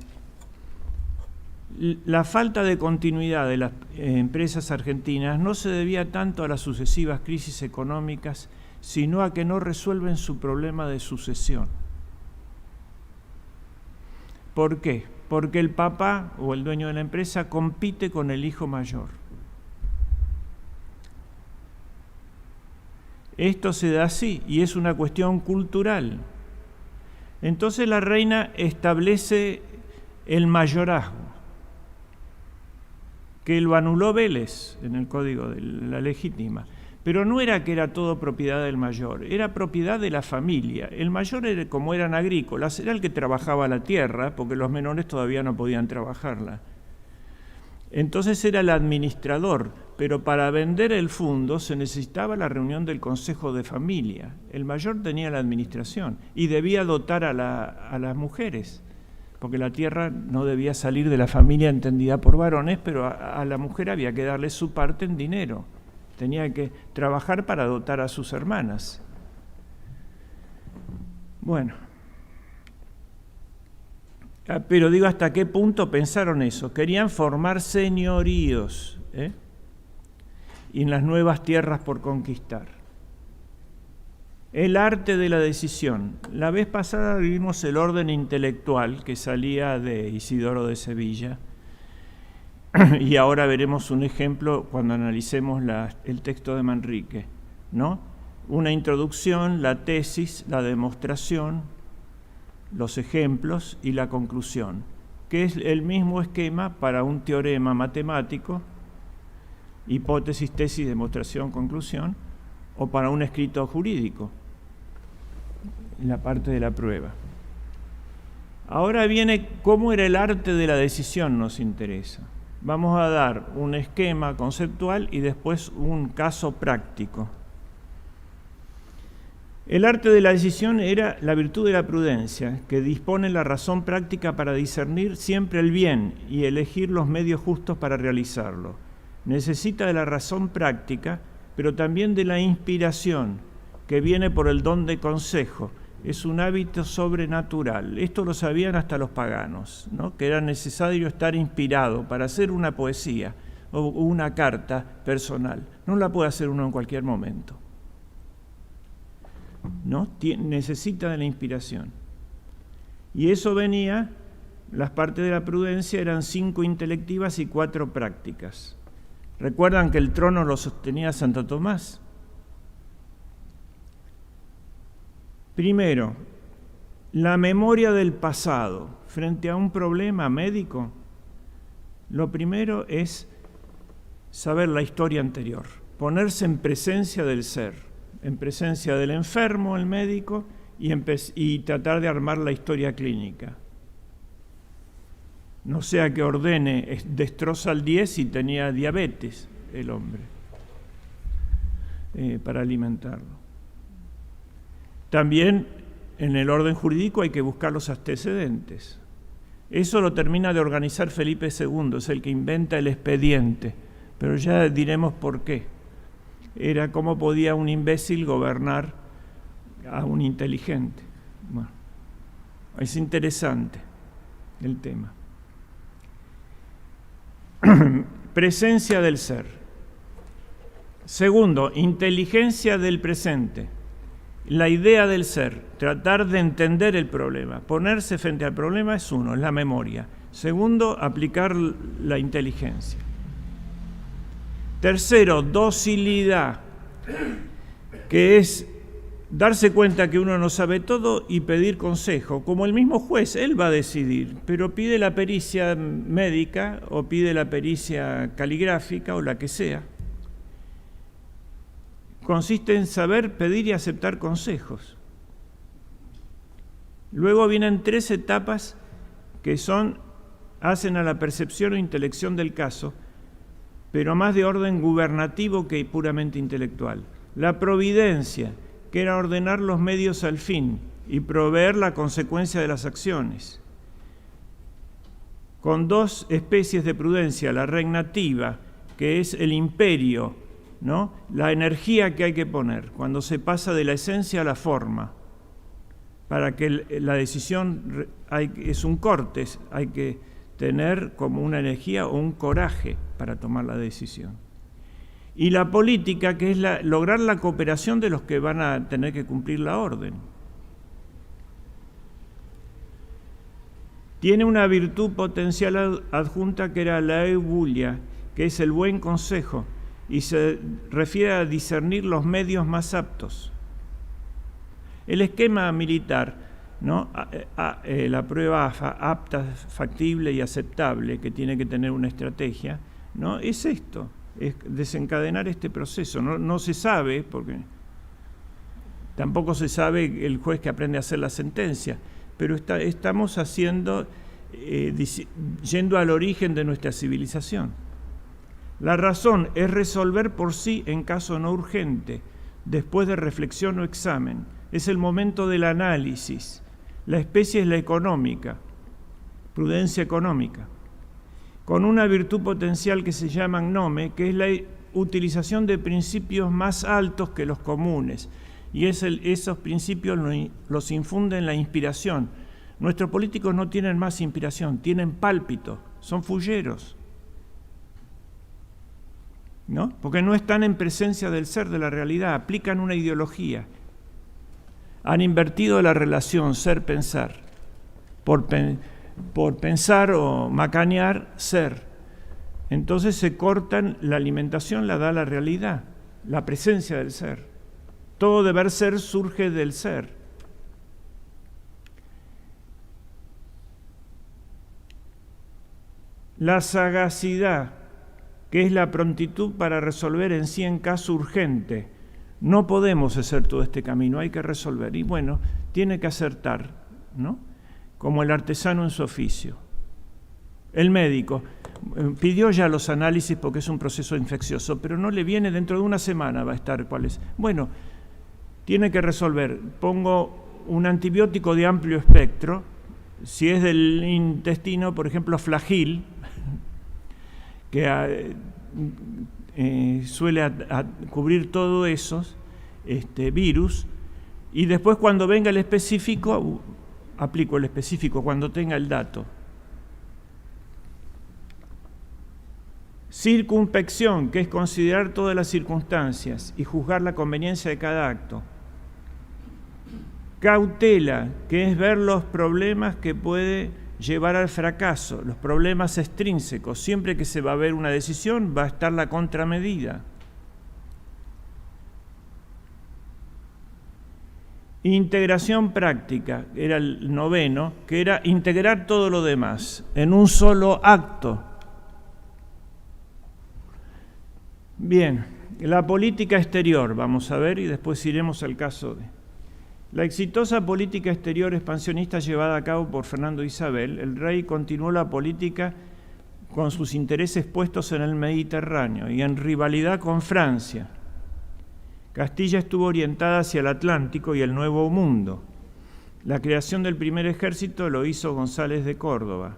A: la falta de continuidad de las empresas argentinas no se debía tanto a las sucesivas crisis económicas, sino a que no resuelven su problema de sucesión. ¿Por qué? Porque el papá o el dueño de la empresa compite con el hijo mayor. Esto se da así y es una cuestión cultural. Entonces la reina establece el mayorazgo, que lo anuló Vélez en el Código de la Legítima. Pero no era que era todo propiedad del mayor, era propiedad de la familia. El mayor, como eran agrícolas, era el que trabajaba la tierra, porque los menores todavía no podían trabajarla. Entonces era el administrador, pero para vender el fundo se necesitaba la reunión del Consejo de Familia. El mayor tenía la administración y debía dotar a las mujeres, porque la tierra no debía salir de la familia entendida por varones, pero a la mujer había que darle su parte en dinero. Tenía que trabajar para dotar a sus hermanas. Bueno, pero digo, ¿hasta qué punto pensaron eso? Querían formar señoríos, y en las nuevas tierras por conquistar. El arte de la decisión. La vez pasada vimos el orden intelectual que salía de Isidoro de Sevilla, y ahora veremos un ejemplo cuando analicemos el texto de Manrique, ¿no? Una introducción, la tesis, la demostración, los ejemplos y la conclusión, que es el mismo esquema para un teorema matemático, hipótesis, tesis, demostración, conclusión, o para un escrito jurídico, en la parte de la prueba. Ahora viene cómo era el arte de la decisión, nos interesa. Vamos a dar un esquema conceptual y después un caso práctico. El arte de la decisión era la virtud de la prudencia, que dispone la razón práctica para discernir siempre el bien y elegir los medios justos para realizarlo. Necesita de la razón práctica, pero también de la inspiración, que viene por el don de consejo. Es un hábito sobrenatural. Esto lo sabían hasta los paganos, ¿no? Que era necesario estar inspirado para hacer una poesía o una carta personal. No la puede hacer uno en cualquier momento, ¿no? Necesita de la inspiración. Y eso venía, las partes de la prudencia eran 5 intelectivas y 4 prácticas. ¿Recuerdan que el trono lo sostenía Santo Tomás? Primero, la memoria del pasado frente a un problema médico. Lo primero es saber la historia anterior, ponerse en presencia del ser, en presencia del enfermo, el médico, y tratar de armar la historia clínica. No sea que ordene, destroza el 10 y tenía diabetes el hombre, para alimentarlo. También en el orden jurídico hay que buscar los antecedentes. Eso lo termina de organizar Felipe II, es el que inventa el expediente, pero ya diremos por qué. Era cómo podía un imbécil gobernar a un inteligente. Bueno, es interesante el tema. Presencia del ser. Segundo, inteligencia del presente. La idea del ser, tratar de entender el problema. Ponerse frente al problema es uno, es la memoria. Segundo, aplicar la inteligencia. Tercero, docilidad, que es darse cuenta que uno no sabe todo y pedir consejo. Como el mismo juez, él va a decidir, pero pide la pericia médica o pide la pericia caligráfica o la que sea. Consiste en saber pedir y aceptar consejos. Luego vienen 3 etapas que hacen a la percepción o intelección del caso, pero más de orden gubernativo que puramente intelectual. La providencia, que era ordenar los medios al fin, y proveer la consecuencia de las acciones. Con dos especies de prudencia, la regnativa, que es el imperio, ¿no? La energía que hay que poner cuando se pasa de la esencia a la forma, para que la decisión es un corte, hay que tener como una energía o un coraje para tomar la decisión. Y la política, que es lograr la cooperación de los que van a tener que cumplir la orden. Tiene una virtud potencial adjunta que era la eubulia, que es el buen consejo, y se refiere a discernir los medios más aptos. El esquema militar, ¿no? La prueba apta, factible y aceptable, que tiene que tener una estrategia, ¿no? Es esto, es desencadenar este proceso. No se sabe, porque tampoco se sabe el juez que aprende a hacer la sentencia, pero estamos haciendo, yendo al origen de nuestra civilización. La razón es resolver por sí en caso no urgente, después de reflexión o examen. Es el momento del análisis. La especie es la económica, prudencia económica, con una virtud potencial que se llama gnome, que es la utilización de principios más altos que los comunes. Y esos principios los infunden la inspiración. Nuestros políticos no tienen más inspiración, tienen pálpito, son fulleros, ¿no? Porque no están en presencia del ser, de la realidad, aplican una ideología. Han invertido la relación ser-pensar. Por pensar o macanear, ser. Entonces se cortan, la alimentación la da la realidad, la presencia del ser. Todo deber ser surge del ser. La sagacidad, que es la prontitud para resolver en sí en caso urgente. No podemos hacer todo este camino, hay que resolver. Y bueno, tiene que acertar, ¿no? Como el artesano en su oficio. El médico pidió ya los análisis porque es un proceso infeccioso, pero no le viene, dentro de una semana va a estar cuál es. Bueno, tiene que resolver. Pongo un antibiótico de amplio espectro, si es del intestino, por ejemplo, Flagyl, que suele cubrir todos esos virus, y después cuando venga el específico, aplico el específico cuando tenga el dato. Circunspección, que es considerar todas las circunstancias y juzgar la conveniencia de cada acto. Cautela, que es ver los problemas que puede llevar al fracaso, los problemas extrínsecos. Siempre que se va a ver una decisión, va a estar la contramedida. Integración práctica, era el noveno, que era integrar todo lo demás en un solo acto. Bien, la política exterior, vamos a ver, y después iremos al caso de... La exitosa política exterior expansionista llevada a cabo por Fernando Isabel, el rey continuó la política con sus intereses puestos en el Mediterráneo y en rivalidad con Francia. Castilla estuvo orientada hacia el Atlántico y el Nuevo Mundo. La creación del primer ejército lo hizo González de Córdoba.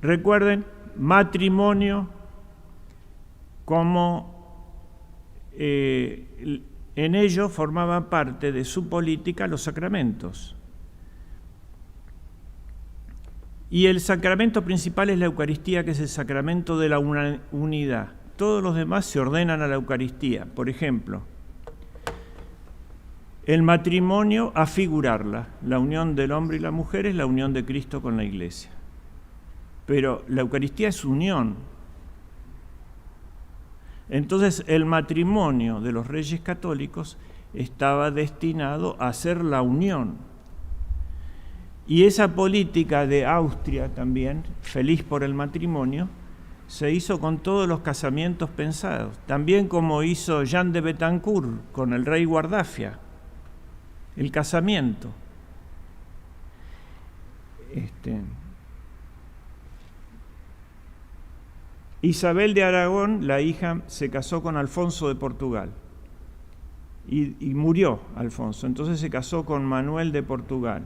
A: Recuerden, matrimonio como en ello formaban parte de su política los sacramentos. Y el sacramento principal es la Eucaristía, que es el sacramento de la unidad. Todos los demás se ordenan a la Eucaristía. Por ejemplo, el matrimonio, a figurarla. La unión del hombre y la mujer es la unión de Cristo con la Iglesia. Pero la Eucaristía es unión. Entonces, el matrimonio de los reyes católicos estaba destinado a ser la unión. Y esa política de Austria también, feliz por el matrimonio, se hizo con todos los casamientos pensados. También como hizo Jean de Betancourt con el rey Guardafia, el casamiento. Isabel de Aragón, la hija, se casó con Alfonso de Portugal. y murió Alfonso. Entonces se casó con Manuel de Portugal,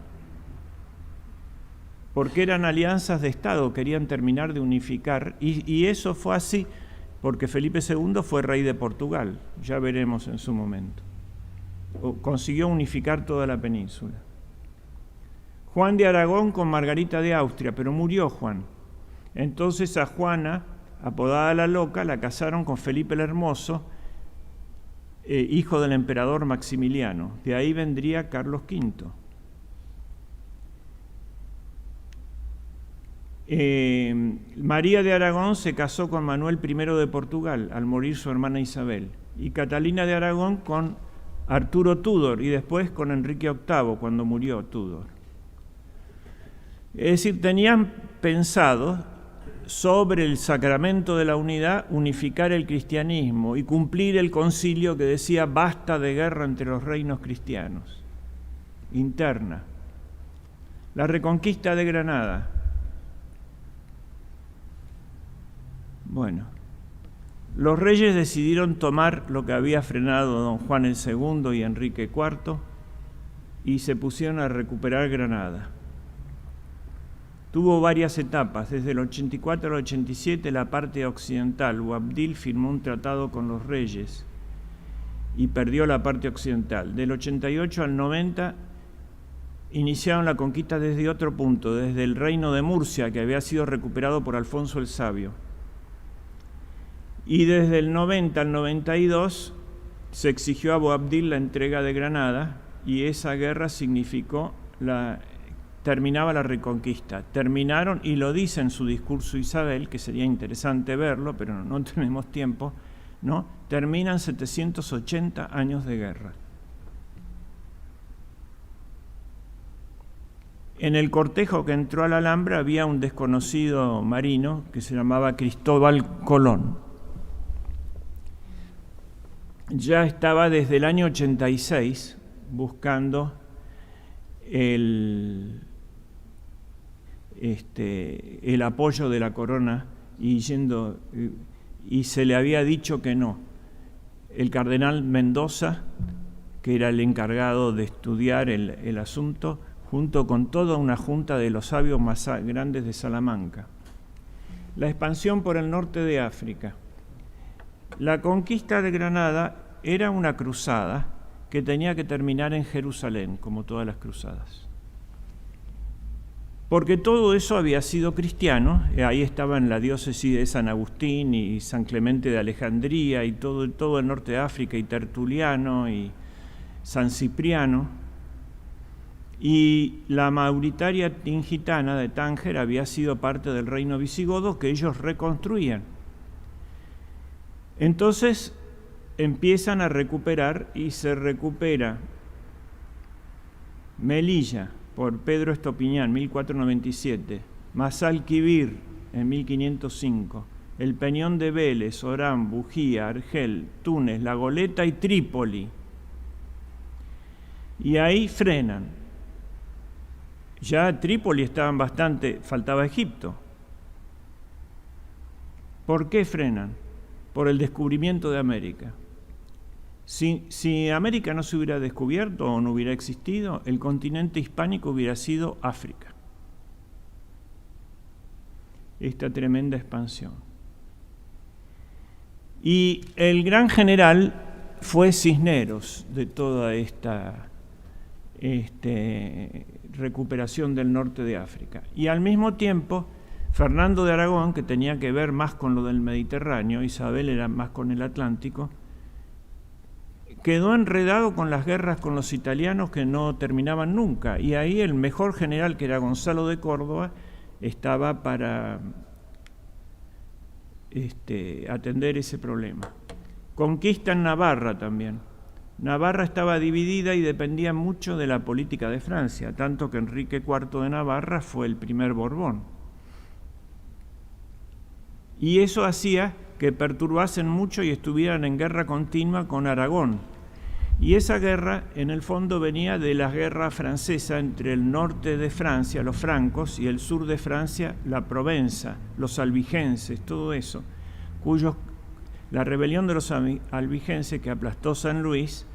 A: porque eran alianzas de Estado, querían terminar de unificar, y eso fue así porque Felipe II fue rey de Portugal, ya veremos en su momento. Consiguió unificar toda la península. Juan de Aragón con Margarita de Austria, pero murió Juan. Entonces a Juana, apodada la Loca, la casaron con Felipe el Hermoso, hijo del emperador Maximiliano. De ahí vendría Carlos V. María de Aragón se casó con Manuel I de Portugal, al morir su hermana Isabel, y Catalina de Aragón con Arturo Tudor, y después con Enrique VIII, cuando murió Tudor. Es decir, tenían pensado sobre el sacramento de la unidad unificar el cristianismo y cumplir el concilio que decía basta de guerra entre los reinos cristianos. Interna. La reconquista de Granada. Bueno, los reyes decidieron tomar lo que había frenado don Juan el II y Enrique IV y se pusieron a recuperar Granada. Tuvo varias etapas. Desde el 84 al 87, la parte occidental. Boabdil firmó un tratado con los reyes y perdió la parte occidental. Del 88 al 90 iniciaron la conquista desde otro punto, desde el reino de Murcia, que había sido recuperado por Alfonso el Sabio. Y desde el 90 al 92 se exigió a Boabdil la entrega de Granada, y esa guerra significó terminaba la reconquista. Terminaron, y lo dice en su discurso Isabel, que sería interesante verlo, pero no tenemos tiempo, ¿no? Terminan 780 años de guerra. En el cortejo que entró a la Alhambra había un desconocido marino que se llamaba Cristóbal Colón. Ya estaba desde el año 86 buscando el apoyo de la corona y se le había dicho que no. El cardenal Mendoza, que era el encargado de estudiar el asunto, junto con toda una junta de los sabios más grandes de Salamanca. La expansión por el norte de África. La conquista de Granada era una cruzada que tenía que terminar en Jerusalén, como todas las cruzadas. Porque todo eso había sido cristiano, ahí estaban la diócesis de San Agustín y San Clemente de Alejandría y todo el norte de África, y Tertuliano y San Cipriano, y la Mauritaria Tingitana de Tánger había sido parte del reino visigodo que ellos reconstruían. Entonces empiezan a recuperar, y se recupera Melilla por Pedro Estopiñán, 1497, Massalquivir en 1505, el Peñón de Vélez, Orán, Bujía, Argel, Túnez, La Goleta y Trípoli. Y ahí frenan. Ya Trípoli estaban bastante, faltaba Egipto. ¿Por qué frenan? Por el descubrimiento de América. Si América no se hubiera descubierto o no hubiera existido, el continente hispánico hubiera sido África. Esta tremenda expansión. Y el gran general fue Cisneros de toda esta recuperación del norte de África. Y al mismo tiempo, Fernando de Aragón, que tenía que ver más con lo del Mediterráneo, Isabel era más con el Atlántico, quedó enredado con las guerras con los italianos que no terminaban nunca, y ahí el mejor general, que era Gonzalo de Córdoba, estaba para atender ese problema. Conquista en Navarra también. Navarra estaba dividida y dependía mucho de la política de Francia, tanto que Enrique IV de Navarra fue el primer Borbón. Y eso hacía que perturbasen mucho y estuvieran en guerra continua con Aragón. Y esa guerra, en el fondo, venía de la guerra francesa entre el norte de Francia, los francos, y el sur de Francia, la Provenza, los albigenses, todo eso, la rebelión de los albigenses que aplastó San Luis,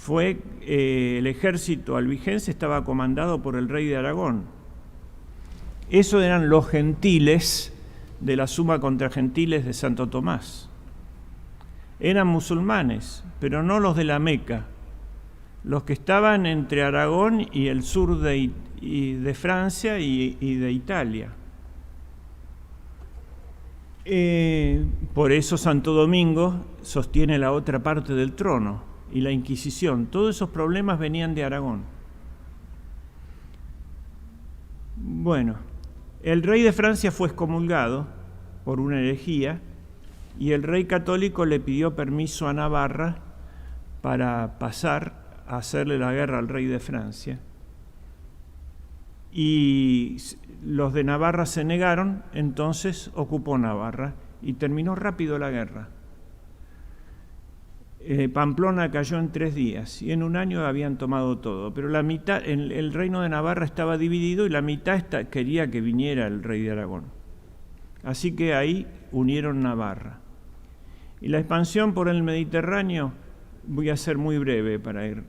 A: el ejército albigense estaba comandado por el rey de Aragón. Esos eran los gentiles de la suma contra gentiles de Santo Tomás. Eran musulmanes, pero no los de la Meca, los que estaban entre Aragón y el sur de Francia y de Italia. Por eso Santo Domingo sostiene la otra parte del trono y la Inquisición. Todos esos problemas venían de Aragón. Bueno, el rey de Francia fue excomulgado por una herejía y el rey católico le pidió permiso a Navarra para pasar a hacerle la guerra al rey de Francia. Y los de Navarra se negaron, entonces ocupó Navarra y terminó rápido la guerra. Pamplona cayó en 3 días y en un año habían tomado todo, pero la mitad, el reino de Navarra estaba dividido y la mitad quería que viniera el rey de Aragón. Así que ahí unieron Navarra. Y la expansión por el Mediterráneo, voy a ser muy breve para ir.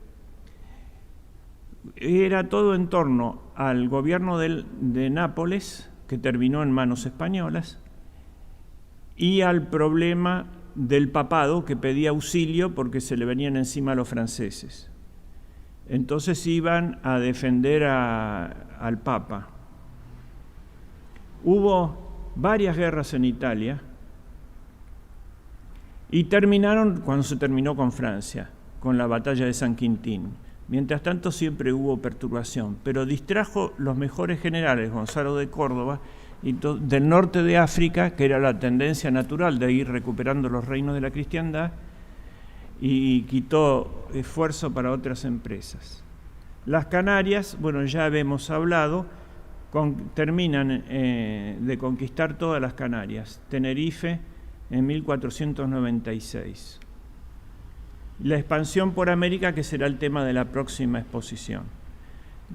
A: Era todo en torno al gobierno de Nápoles, que terminó en manos españolas, y al problema del papado, que pedía auxilio porque se le venían encima a los franceses. Entonces iban a defender al Papa. Hubo varias guerras en Italia y terminaron cuando se terminó con Francia, con la batalla de San Quintín. Mientras tanto siempre hubo perturbación, pero distrajo los mejores generales, Gonzalo de Córdoba, y del norte de África, que era la tendencia natural de ir recuperando los reinos de la cristiandad, y quitó esfuerzo para otras empresas. Las Canarias, bueno, ya habíamos hablado, terminan de conquistar todas las Canarias. Tenerife en 1496. La expansión por América, que será el tema de la próxima exposición,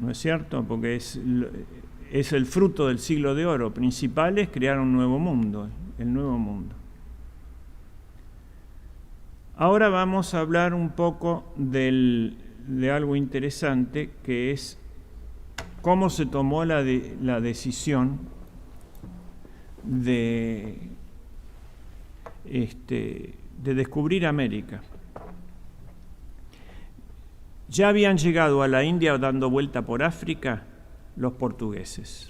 A: ¿no es cierto? Porque es el fruto del siglo de oro. Principales crear un nuevo mundo, el nuevo mundo. Ahora vamos a hablar un poco de algo interesante, que es cómo se tomó la decisión de descubrir América. Ya habían llegado a la India dando vuelta por África los portugueses.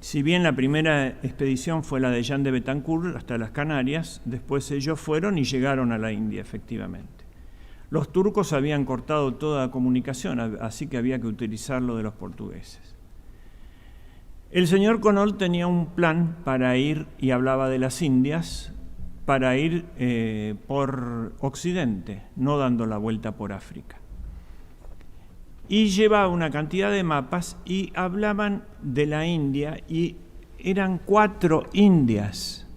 A: Si bien la primera expedición fue la de Jean de Betancourt hasta las Canarias, después ellos fueron y llegaron a la India, efectivamente. Los turcos habían cortado toda comunicación, así que había que utilizar lo de los portugueses. El señor Conol tenía un plan para ir, y hablaba de las Indias, para ir por Occidente, no dando la vuelta por África. Y llevaba una cantidad de mapas y hablaban de la India, y eran 4 Indias,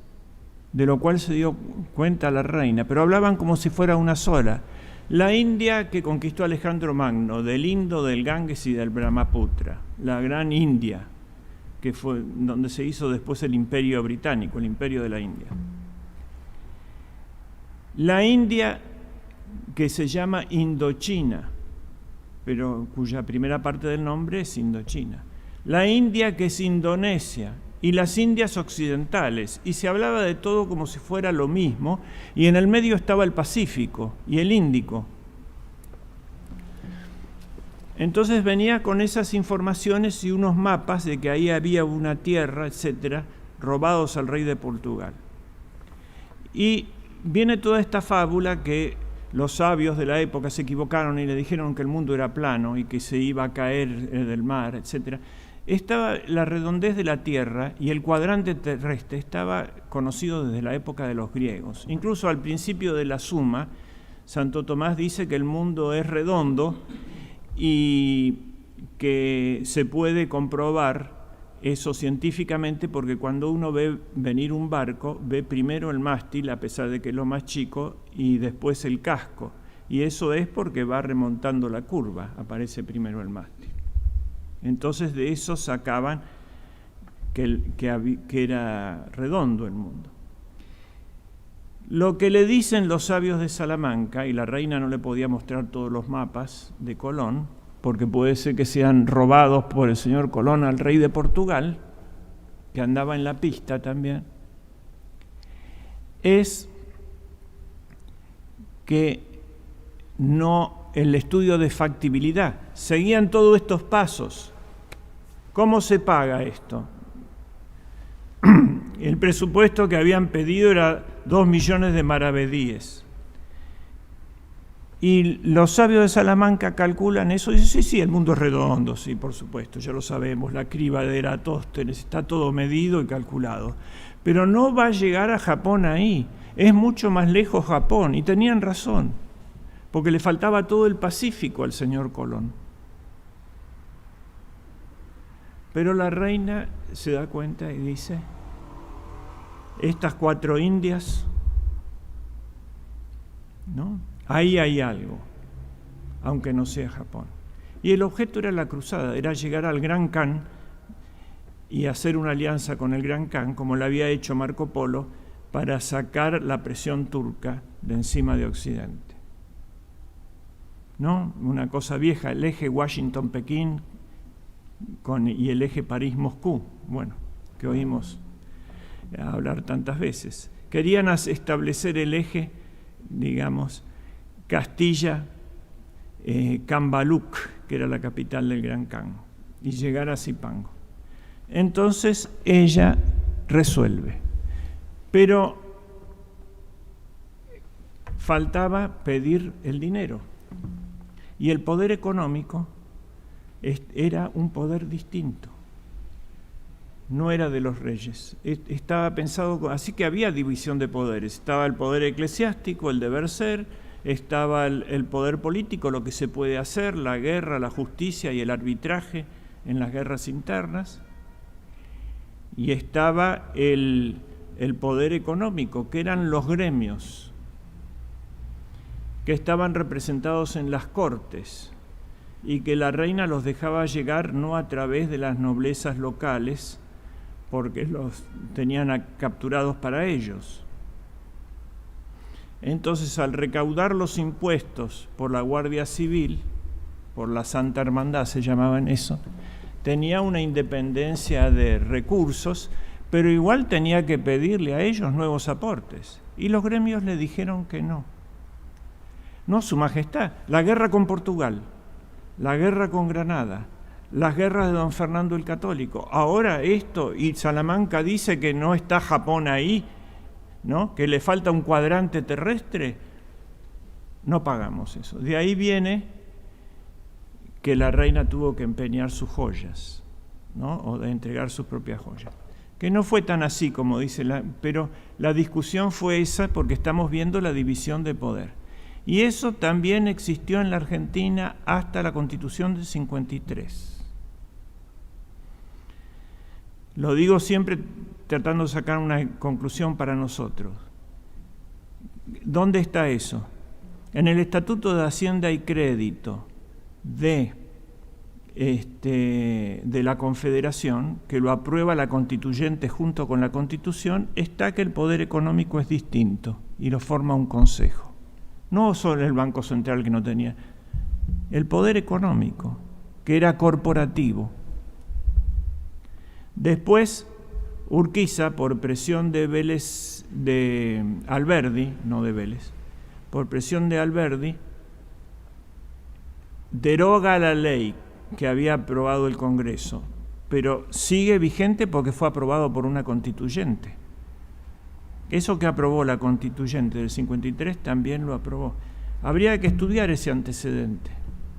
A: de lo cual se dio cuenta la reina, pero hablaban como si fuera una sola. La India que conquistó Alejandro Magno, del Indo, del Ganges y del Brahmaputra, la gran India, que fue donde se hizo después el Imperio Británico, el Imperio de la India. La India que se llama Indochina, pero cuya primera parte del nombre es Indochina. La India que es Indonesia y las Indias occidentales, y se hablaba de todo como si fuera lo mismo, y en el medio estaba el Pacífico y el Índico. Entonces venía con esas informaciones y unos mapas de que ahí había una tierra, etcétera, robados al rey de Portugal. Y viene toda esta fábula que los sabios de la época se equivocaron y le dijeron que el mundo era plano y que se iba a caer del mar, etcétera. Estaba la redondez de la Tierra y el cuadrante terrestre estaba conocido desde la época de los griegos. Incluso al principio de la Suma, Santo Tomás dice que el mundo es redondo y que se puede comprobar eso científicamente, porque cuando uno ve venir un barco, ve primero el mástil, a pesar de que es lo más chico, y después el casco. Y eso es porque va remontando la curva, aparece primero el mástil. Entonces de eso sacaban que era redondo el mundo. Lo que le dicen los sabios de Salamanca, y la reina no le podía mostrar todos los mapas de Colón, porque puede ser que sean robados por el señor Colón al rey de Portugal, que andaba en la pista también, es que no, el estudio de factibilidad, seguían todos estos pasos. ¿Cómo se paga esto? El presupuesto que habían pedido era 2 millones de maravedíes. Y los sabios de Salamanca calculan eso y dicen, sí, el mundo es redondo, sí, por supuesto, ya lo sabemos, la criba de Eratóstenes, está todo medido y calculado. Pero no va a llegar a Japón ahí, es mucho más lejos Japón, y tenían razón, porque le faltaba todo el Pacífico al señor Colón. Pero la reina se da cuenta y dice, estas 4 Indias, ¿no? Ahí hay algo, aunque no sea Japón. Y el objeto era la cruzada, era llegar al Gran Khan y hacer una alianza con el Gran Khan, como lo había hecho Marco Polo, para sacar la presión turca de encima de Occidente. ¿No? Una cosa vieja, el eje Washington-Pekín y el eje París-Moscú, bueno, que oímos hablar tantas veces. Querían establecer el eje, digamos, Castilla-Cambaluc, que era la capital del Gran Khan, y llegar a Zipango. Entonces ella resuelve, pero faltaba pedir el dinero, y el poder económico era un poder distinto. No era de los reyes, estaba pensado, así que había división de poderes, estaba el poder eclesiástico, el deber ser, estaba el poder político, lo que se puede hacer, la guerra, la justicia y el arbitraje en las guerras internas, y estaba el poder económico, que eran los gremios, que estaban representados en las cortes, y que la reina los dejaba llegar no a través de las noblezas locales, porque los tenían capturados para ellos. Entonces, al recaudar los impuestos por la Guardia Civil, por la Santa Hermandad se llamaban eso, tenía una independencia de recursos, pero igual tenía que pedirle a ellos nuevos aportes. Y los gremios le dijeron que no. No, Su Majestad, la guerra con Portugal, la guerra con Granada, las guerras de don Fernando el Católico, ahora esto, y Salamanca dice que no está Japón ahí, ¿no? Que le falta un cuadrante terrestre, no pagamos eso. De ahí viene que la reina tuvo que empeñar sus joyas, ¿no? O de entregar sus propias joyas. Que no fue tan así como dice pero la discusión fue esa porque estamos viendo la división de poder. Y eso también existió en la Argentina hasta la Constitución del 53. Lo digo siempre tratando de sacar una conclusión para nosotros. ¿Dónde está eso? En el Estatuto de Hacienda y Crédito de la Confederación, que lo aprueba la Constituyente junto con la Constitución, está que el poder económico es distinto y lo forma un consejo. No solo el Banco Central, que no tenía, el poder económico, que era corporativo. Después, Urquiza, por presión de Alberdi, no de Vélez, por presión de Alberdi, deroga la ley que había aprobado el Congreso, pero sigue vigente porque fue aprobado por una constituyente. Eso que aprobó la constituyente del 53 también lo aprobó. Habría que estudiar ese antecedente,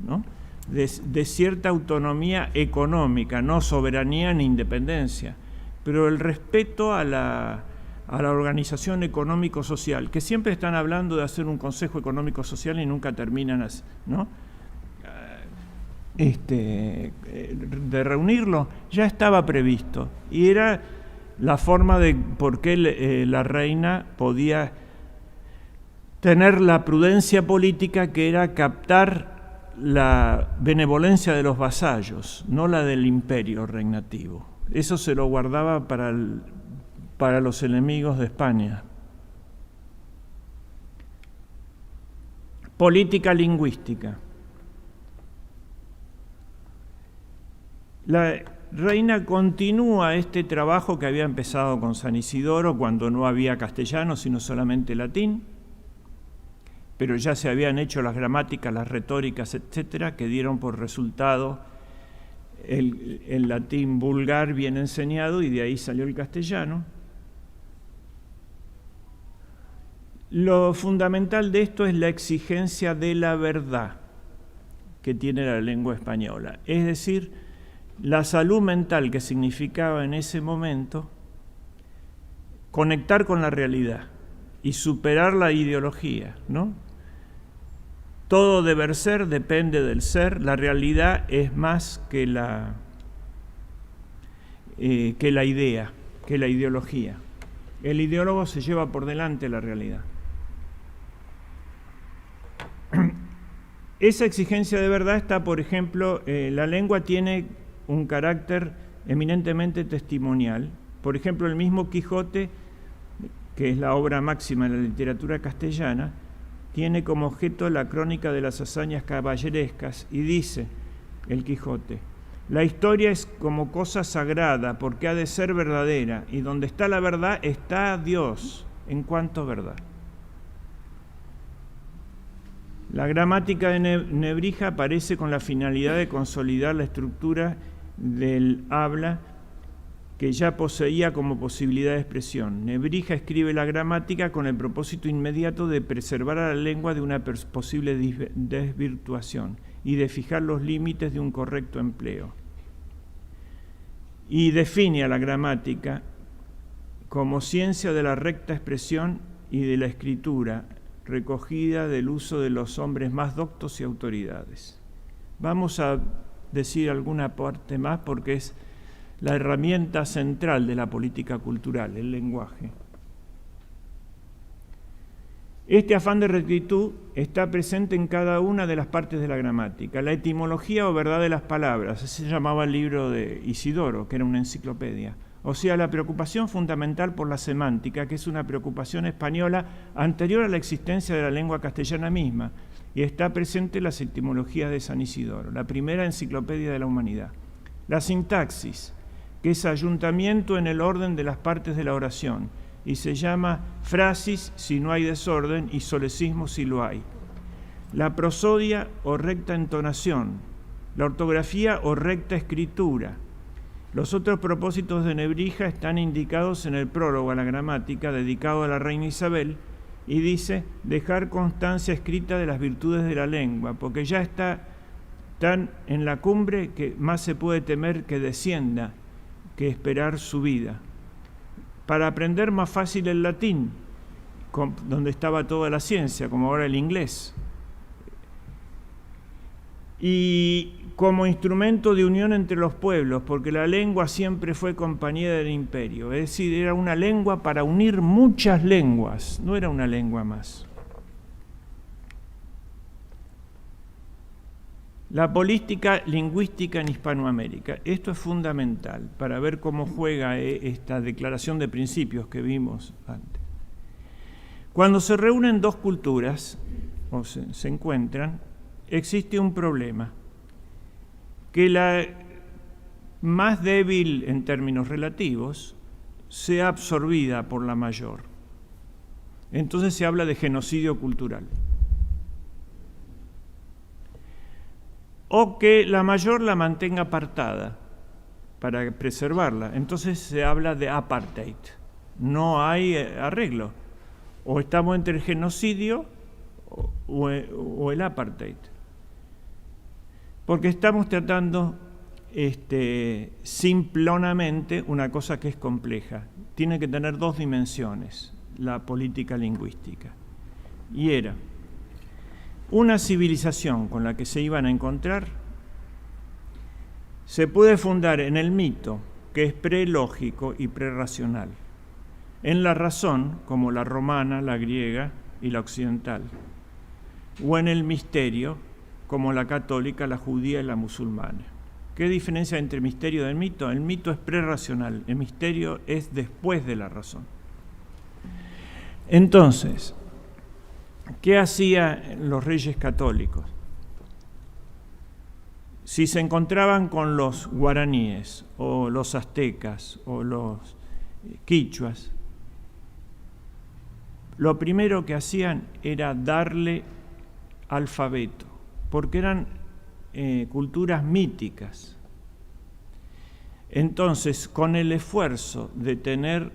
A: ¿no? De cierta autonomía económica, no soberanía ni independencia, pero el respeto a la organización económico-social, que siempre están hablando de hacer un consejo económico-social y nunca terminan así, ¿no? De reunirlo, ya estaba previsto, y era la forma de por qué la reina podía tener la prudencia política, que era captar la benevolencia de los vasallos, no la del imperio regnativo. Eso se lo guardaba para los enemigos de España. Política lingüística. La reina continúa este trabajo que había empezado con San Isidoro cuando no había castellano, sino solamente latín, pero ya se habían hecho las gramáticas, las retóricas, etcétera, que dieron por resultado el latín vulgar bien enseñado, y de ahí salió el castellano. Lo fundamental de esto es la exigencia de la verdad que tiene la lengua española, es decir, la salud mental que significaba en ese momento conectar con la realidad y superar la ideología, ¿no? Todo deber ser depende del ser, la realidad es más que la idea, que la ideología. El ideólogo se lleva por delante la realidad. Esa exigencia de verdad está, por ejemplo, la lengua tiene un carácter eminentemente testimonial. Por ejemplo, el mismo Quijote, que es la obra máxima de la literatura castellana, tiene como objeto la crónica de las hazañas caballerescas y dice el Quijote: la historia es como cosa sagrada porque ha de ser verdadera, y donde está la verdad está Dios en cuanto verdad. La gramática de Nebrija aparece con la finalidad de consolidar la estructura del habla que ya poseía como posibilidad de expresión. Nebrija escribe la gramática con el propósito inmediato de preservar a la lengua de una posible desvirtuación y de fijar los límites de un correcto empleo. Y define a la gramática como ciencia de la recta expresión y de la escritura, recogida del uso de los hombres más doctos y autoridades. Vamos a decir alguna parte más porque es la herramienta central de la política cultural, el lenguaje. Este afán de rectitud está presente en cada una de las partes de la gramática. La etimología o verdad de las palabras, así se llamaba el libro de Isidoro, que era una enciclopedia. O sea, la preocupación fundamental por la semántica, que es una preocupación española anterior a la existencia de la lengua castellana misma, y está presente en las etimologías de San Isidoro, la primera enciclopedia de la humanidad. La sintaxis, que es ayuntamiento en el orden de las partes de la oración, y se llama frasis si no hay desorden y solecismo si lo hay. La prosodia o recta entonación, la ortografía o recta escritura. Los otros propósitos de Nebrija están indicados en el prólogo a la gramática dedicado a la reina Isabel, y dice: dejar constancia escrita de las virtudes de la lengua, porque ya está tan en la cumbre que más se puede temer que descienda que esperar su vida. Para aprender más fácil el latín, donde estaba toda la ciencia, como ahora el inglés. Y como instrumento de unión entre los pueblos, porque la lengua siempre fue compañera del imperio, es decir, era una lengua para unir muchas lenguas, no era una lengua más. La política lingüística en Hispanoamérica. Esto es fundamental para ver cómo juega esta declaración de principios que vimos antes. Cuando se reúnen dos culturas, o se encuentran, existe un problema, que la más débil en términos relativos sea absorbida por la mayor. Entonces se habla de genocidio cultural. O que la mayor la mantenga apartada para preservarla. Entonces se habla de apartheid. No hay arreglo. O estamos entre el genocidio o el apartheid. Porque estamos tratando simplonamente una cosa que es compleja. Tiene que tener dos dimensiones, la política lingüística. Y era una civilización con la que se iban a encontrar, se puede fundar en el mito, que es prelógico y prerracional, en la razón, como la romana, la griega y la occidental, o en el misterio, como la católica, la judía y la musulmana. ¿Qué diferencia entre misterio y el mito? El mito es prerracional, el misterio es después de la razón. Entonces, ¿Qué hacían los reyes católicos? Si se encontraban con los guaraníes o los aztecas o los quichuas, lo primero que hacían era darle alfabeto, porque eran culturas míticas. Entonces, con el esfuerzo de tener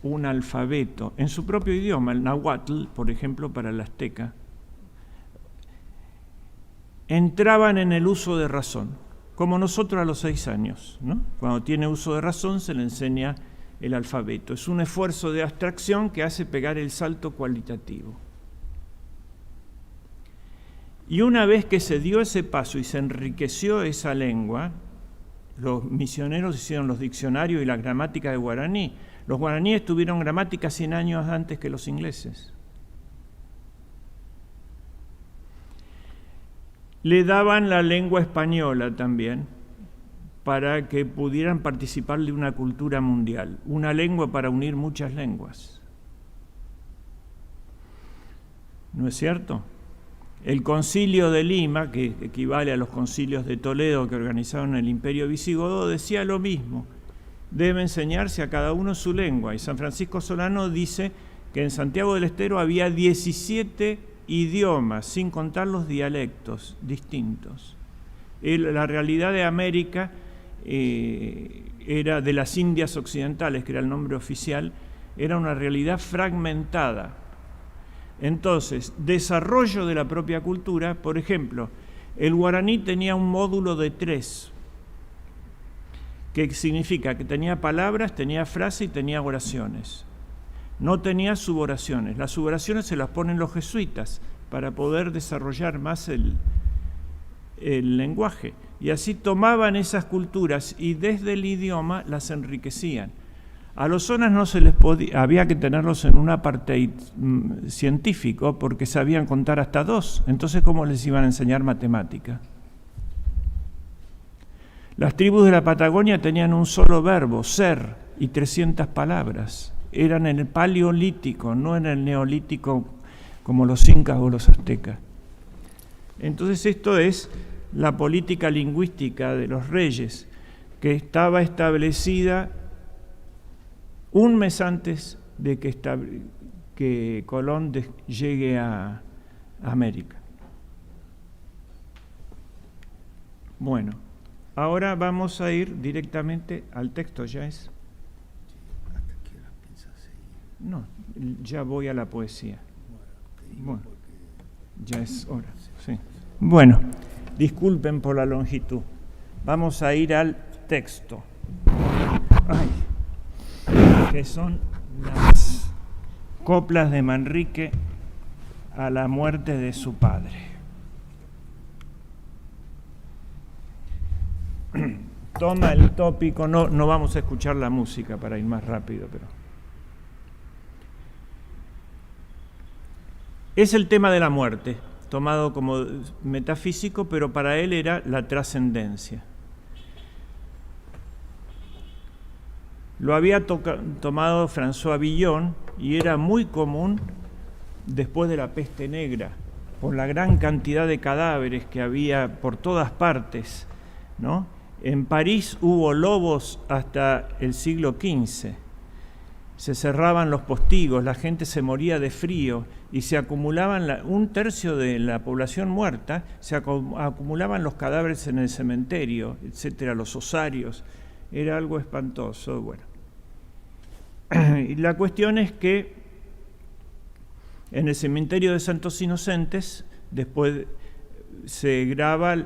A: un alfabeto en su propio idioma, el náhuatl, por ejemplo, para el azteca, entraban en el uso de razón, como nosotros a los 6 años, ¿no? Cuando tiene uso de razón se le enseña el alfabeto. Es un esfuerzo de abstracción que hace pegar el salto cualitativo. Y una vez que se dio ese paso y se enriqueció esa lengua, los misioneros hicieron los diccionarios y la gramática de guaraní. Los guaraníes tuvieron gramática 100 años antes que los ingleses. Le daban la lengua española también para que pudieran participar de una cultura mundial, una lengua para unir muchas lenguas. ¿No es cierto? El concilio de Lima, que equivale a los concilios de Toledo que organizaron el Imperio Visigodo, decía lo mismo. Debe enseñarse a cada uno su lengua. Y San Francisco Solano dice que en Santiago del Estero había 17 idiomas, sin contar los dialectos distintos. La realidad de América era de las Indias Occidentales, que era el nombre oficial, era una realidad fragmentada. Entonces, desarrollo de la propia cultura, por ejemplo, el guaraní tenía un módulo de 3, que significa que tenía palabras, tenía frases y tenía oraciones. No tenía suboraciones. Las suboraciones se las ponen los jesuitas para poder desarrollar más el lenguaje. Y así tomaban esas culturas y desde el idioma las enriquecían. A los zonas no se les podía, había que tenerlos en un apartheid científico porque sabían contar hasta 2. Entonces, ¿cómo les iban a enseñar matemática? Las tribus de la Patagonia tenían un solo verbo, ser, y 300 palabras. Eran en el paleolítico, no en el neolítico como los incas o los aztecas. Entonces esto es la política lingüística de los reyes, que estaba establecida un mes antes de que Colón llegue a América. Bueno, ahora vamos a ir directamente al texto, ¿ya es? No, ya voy a la poesía. Bueno, ya es hora. Sí. Bueno, disculpen por la longitud. Vamos a ir al texto. Que son las coplas de Manrique a la muerte de su padre. Toma el tópico, no vamos a escuchar la música para ir más rápido, pero es el tema de la muerte, tomado como metafísico, pero para él era la trascendencia. Lo había tomado François Villon y era muy común después de la peste negra, por la gran cantidad de cadáveres que había por todas partes, ¿no? En París hubo lobos hasta el siglo XV. Se cerraban los postigos, la gente se moría de frío y se acumulaban, un tercio de la población muerta, se acumulaban los cadáveres en el cementerio, etcétera, los osarios. Era algo espantoso. Bueno. Y la cuestión es que en el cementerio de Santos Inocentes, después se graba,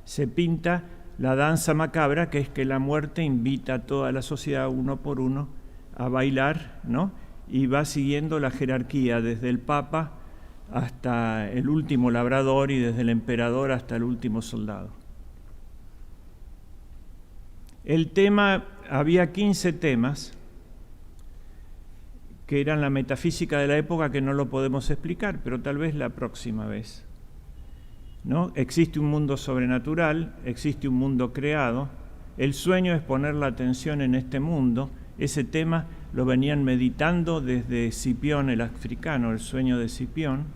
A: se pinta la danza macabra, que es que la muerte invita a toda la sociedad uno por uno a bailar, ¿no? Y va siguiendo la jerarquía desde el Papa hasta el último labrador y desde el emperador hasta el último soldado. El tema, había 15 temas que eran la metafísica de la época, que no lo podemos explicar, pero tal vez la próxima vez, ¿no? Existe un mundo sobrenatural, existe un mundo creado, el sueño es poner la atención en este mundo, Ese tema lo venían meditando desde Escipión el africano, el sueño de Escipión,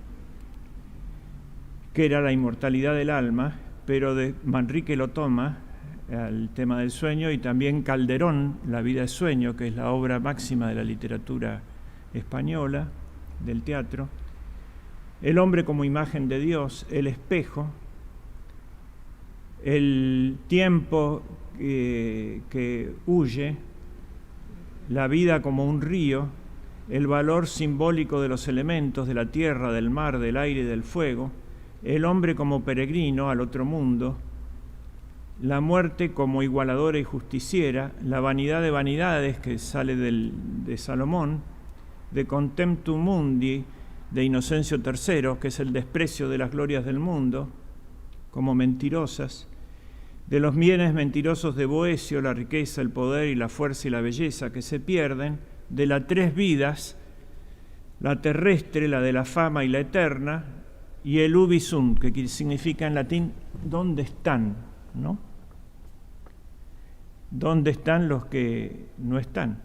A: que era la inmortalidad del alma, pero Manrique lo toma al tema del sueño, y también Calderón, La vida es sueño, que es la obra máxima de la literatura española, del teatro. El hombre como imagen de Dios, el espejo, el tiempo que huye, la vida como un río, el valor simbólico de los elementos, de la tierra, del mar, del aire y del fuego, el hombre como peregrino al otro mundo, la muerte como igualadora y justiciera, la vanidad de vanidades que sale de Salomón, de Contemptum Mundi, de Inocencio III, que es el desprecio de las glorias del mundo, como mentirosas, de los bienes mentirosos de Boecio, la riqueza, el poder y la fuerza y la belleza que se pierden, de las tres vidas, la terrestre, la de la fama y la eterna, y el ubi sunt, que significa en latín ¿dónde están?, ¿no? ¿Dónde están los que no están?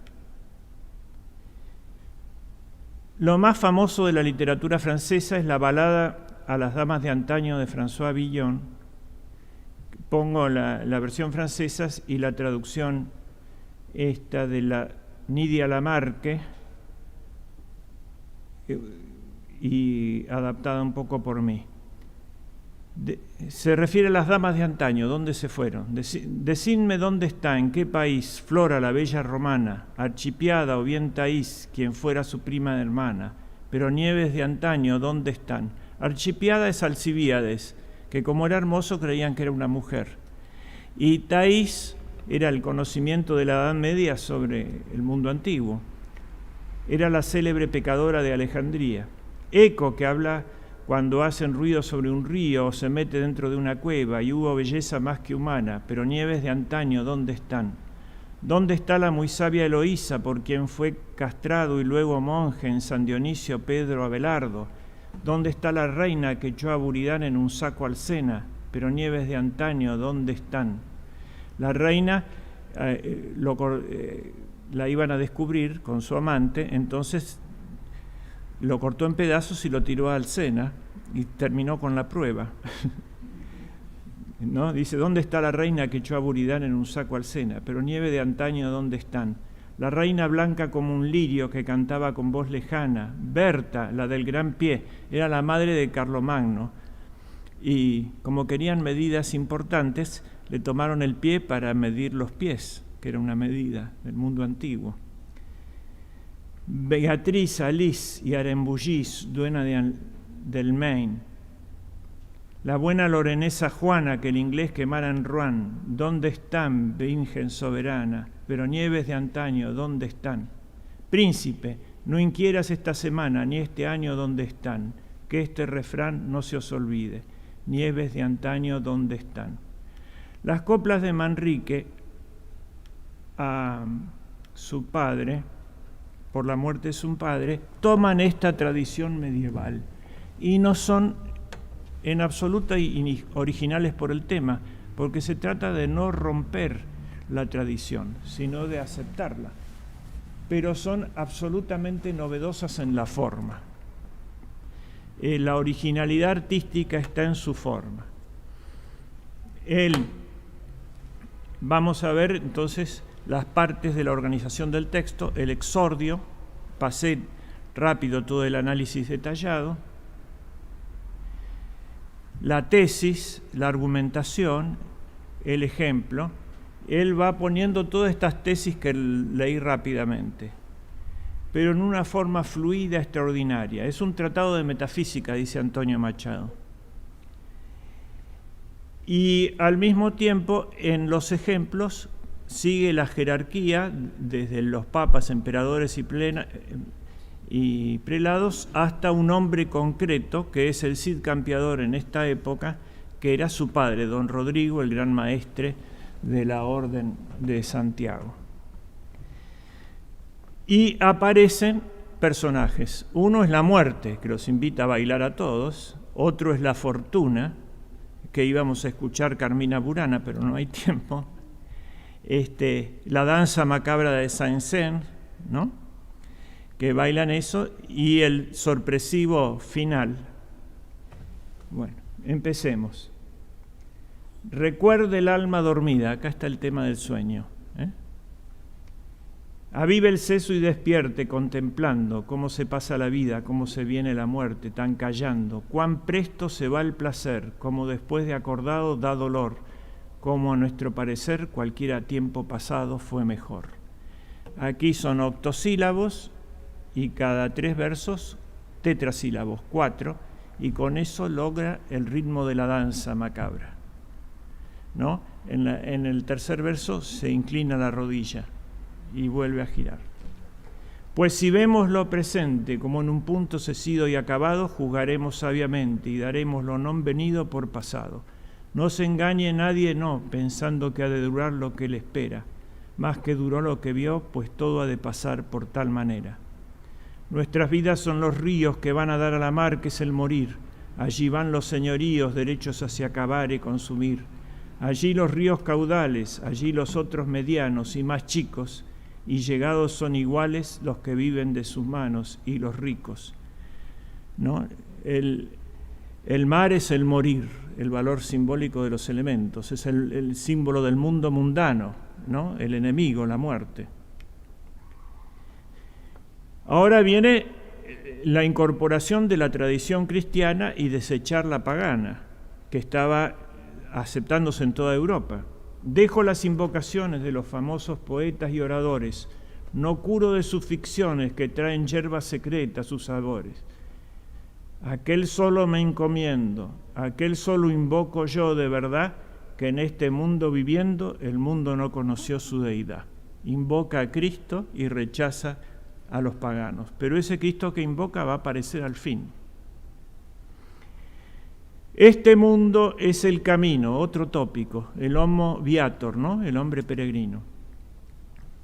A: Lo más famoso de la literatura francesa es la balada a las damas de antaño de François Villon. Pongo la versión francesa y la traducción esta de la Nidia Lamarque, y adaptada un poco por mí. Se refiere a las damas de antaño, ¿dónde se fueron? Decidme dónde está, en qué país, Flora la bella romana, Archipiada o bien Taís, quien fuera su prima hermana, pero Nieves de antaño, ¿dónde están? Archipiada es Alcibíades, que como era hermoso creían que era una mujer, y Taís era el conocimiento de la Edad Media sobre el mundo antiguo, era la célebre pecadora de Alejandría. Eco, que habla cuando hacen ruido sobre un río o se mete dentro de una cueva, y hubo belleza más que humana, pero Nieves de antaño, ¿dónde están? ¿Dónde está la muy sabia Eloísa, por quien fue castrado y luego monje en San Dionisio Pedro Abelardo? ¿Dónde está la reina que echó a Buridán en un saco al Sena? Pero Nieves de antaño, ¿dónde están? La reina la iban a descubrir con su amante, entonces lo cortó en pedazos y lo tiró al Sena y terminó con la prueba. ¿No? Dice, ¿dónde está la reina que echó a Buridán en un saco al Sena? Pero Nieve de antaño, ¿dónde están? La reina blanca como un lirio que cantaba con voz lejana. Berta, la del gran pie, era la madre de Carlomagno. Y como querían medidas importantes, le tomaron el pie para medir los pies, que era una medida del mundo antiguo. Beatriz, Alice y Arembullis, dueña del Maine. La buena lorenesa Juana que el inglés quemara en Rouen. ¿Dónde están, virgen soberana? Pero Nieves de antaño, ¿dónde están? Príncipe, no inquieras esta semana ni este año dónde están, que este refrán no se os olvide. Nieves de antaño, ¿dónde están? Las coplas de Manrique a su padre, por la muerte de su padre, toman esta tradición medieval y no son en absoluto originales por el tema, porque se trata de no romper la tradición, sino de aceptarla, pero son absolutamente novedosas en la forma. La originalidad artística está en su forma. Vamos a ver entonces las partes de la organización del texto, el exordio, pasé rápido todo el análisis detallado, la tesis, la argumentación, el ejemplo. Él va poniendo todas estas tesis que leí rápidamente, pero en una forma fluida, extraordinaria. Es un tratado de metafísica, dice Antonio Machado. Y al mismo tiempo, en los ejemplos, sigue la jerarquía desde los papas, emperadores y prelados hasta un hombre concreto, que es el Cid Campeador en esta época, que era su padre, don Rodrigo, el gran maestre de la Orden de Santiago. Y aparecen personajes. Uno es la muerte, que los invita a bailar a todos. Otro es la fortuna, que íbamos a escuchar Carmina Burana, pero no hay tiempo. la danza macabra de Saint-Saëns, ¿no?, que bailan eso, y el sorpresivo final. Bueno, empecemos. Recuerde el alma dormida, acá está el tema del sueño. Avive el seso y despierte contemplando cómo se pasa la vida, cómo se viene la muerte, tan callando, cuán presto se va el placer, como después de acordado da dolor, como a nuestro parecer cualquiera tiempo pasado fue mejor. Aquí son octosílabos y cada 3 versos tetrasílabos, 4, y con eso logra el ritmo de la danza macabra, ¿no? En el tercer verso se inclina la rodilla y vuelve a girar. Pues si vemos lo presente como en un punto cesido y acabado, juzgaremos sabiamente y daremos lo non venido por pasado. No se engañe nadie, no, pensando que ha de durar lo que le espera, más que duró lo que vio, pues todo ha de pasar por tal manera. Nuestras vidas son los ríos que van a dar a la mar, que es el morir. Allí van los señoríos derechos hacia acabar y consumir. Allí los ríos caudales, allí los otros medianos y más chicos, y llegados son iguales los que viven de sus manos y los ricos, ¿no? El mar es el morir, el valor simbólico de los elementos, es el símbolo del mundo mundano, ¿no?, el enemigo, la muerte. Ahora viene la incorporación de la tradición cristiana y desechar la pagana, que estaba aceptándose en toda Europa. Dejo las invocaciones de los famosos poetas y oradores, no curo de sus ficciones que traen hierbas secretas sus sabores. Aquel solo me encomiendo, aquel solo invoco yo de verdad, que en este mundo viviendo el mundo no conoció su deidad. Invoca a Cristo y rechaza a los paganos, pero ese Cristo que invoca va a aparecer al fin. Este mundo es el camino, otro tópico, el homo viator, ¿no?, el hombre peregrino.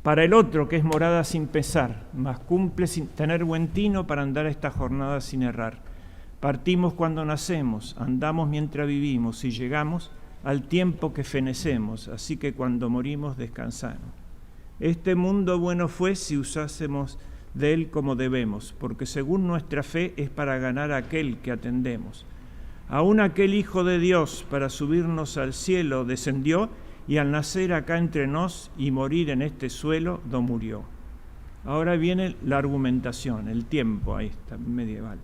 A: Para el otro, que es morada sin pesar, mas cumple sin tener buen tino para andar esta jornada sin errar. Partimos cuando nacemos, andamos mientras vivimos y llegamos al tiempo que fenecemos, así que cuando morimos descansamos. Este mundo bueno fue si usásemos de él como debemos, porque según nuestra fe es para ganar a aquel que atendemos. Aún aquel Hijo de Dios para subirnos al cielo descendió, y al nacer acá entre nos y morir en este suelo, do murió. Ahora viene la argumentación, el tiempo, ahí está, medieval.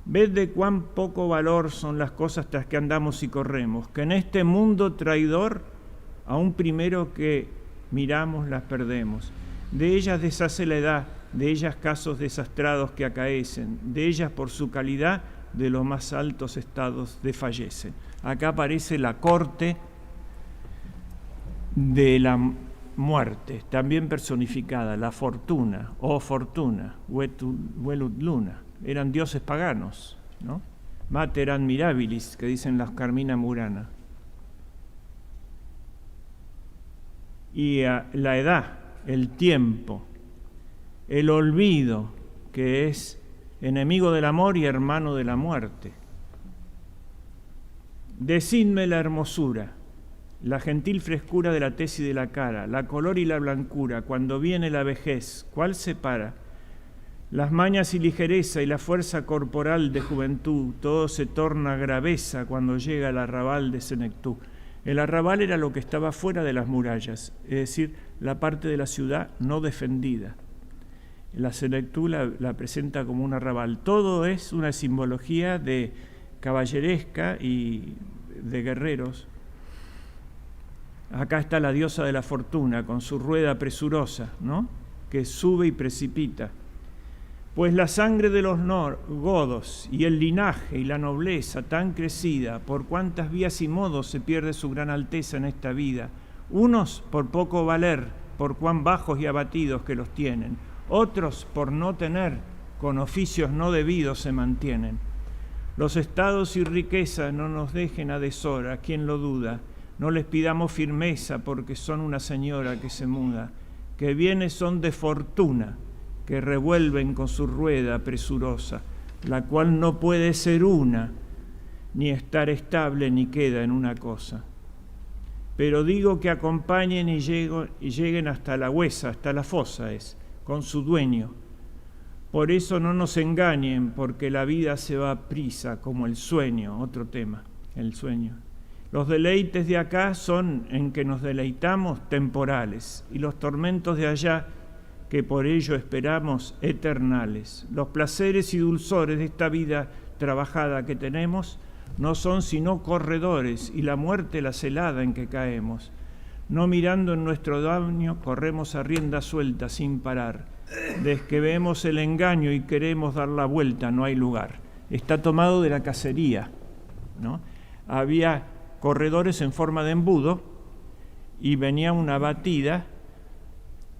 A: Ved de cuán poco valor son las cosas tras que andamos y corremos, que en este mundo traidor, aún primero que miramos las perdemos. De ellas deshace la edad, de ellas casos desastrados que acaecen, de ellas por su calidad de los más altos estados desfallecen. Acá aparece la corte de la muerte, también personificada, la fortuna, o fortuna, velut luna, eran dioses paganos, ¿no? Mater admirabilis, que dicen las Carmina Murana. Y la edad, el tiempo, el olvido, que es enemigo del amor y hermano de la muerte. Decidme la hermosura, la gentil frescura de la tez y de la cara, la color y la blancura, cuando viene la vejez, ¿cuál separa? Las mañas y ligereza y la fuerza corporal de juventud, todo se torna graveza cuando llega el arrabal de Senectú. El arrabal era lo que estaba fuera de las murallas, es decir, la parte de la ciudad no defendida. La Senectú la presenta como un arrabal. Todo es una simbología de caballeresca y de guerreros. Acá está la diosa de la fortuna con su rueda presurosa, ¿no?, que sube y precipita. Pues la sangre de los godos y el linaje y la nobleza tan crecida, por cuántas vías y modos se pierde su gran alteza en esta vida, unos por poco valer, por cuán bajos y abatidos que los tienen, otros por no tener, con oficios no debidos se mantienen. Los estados y riquezas no nos dejen a deshora, ¿quién lo duda? No les pidamos firmeza porque son una señora que se muda, que bienes son de fortuna, que revuelven con su rueda presurosa, la cual no puede ser una, ni estar estable ni queda en una cosa. pero digo que acompañen y lleguen hasta la huesa, hasta la fosa con su dueño. Por eso no nos engañen, porque la vida se va a prisa, como el sueño, otro tema, el sueño. Los deleites de acá son en que nos deleitamos temporales, y los tormentos de allá, que por ello esperamos, eternales. Los placeres y dulzores de esta vida trabajada que tenemos no son sino corredores, y la muerte la celada en que caemos. No mirando en nuestro daño, corremos a rienda suelta sin parar. Desde que vemos el engaño y queremos dar la vuelta, no hay lugar. Está tomado de la cacería, ¿no? Había corredores en forma de embudo y venía una batida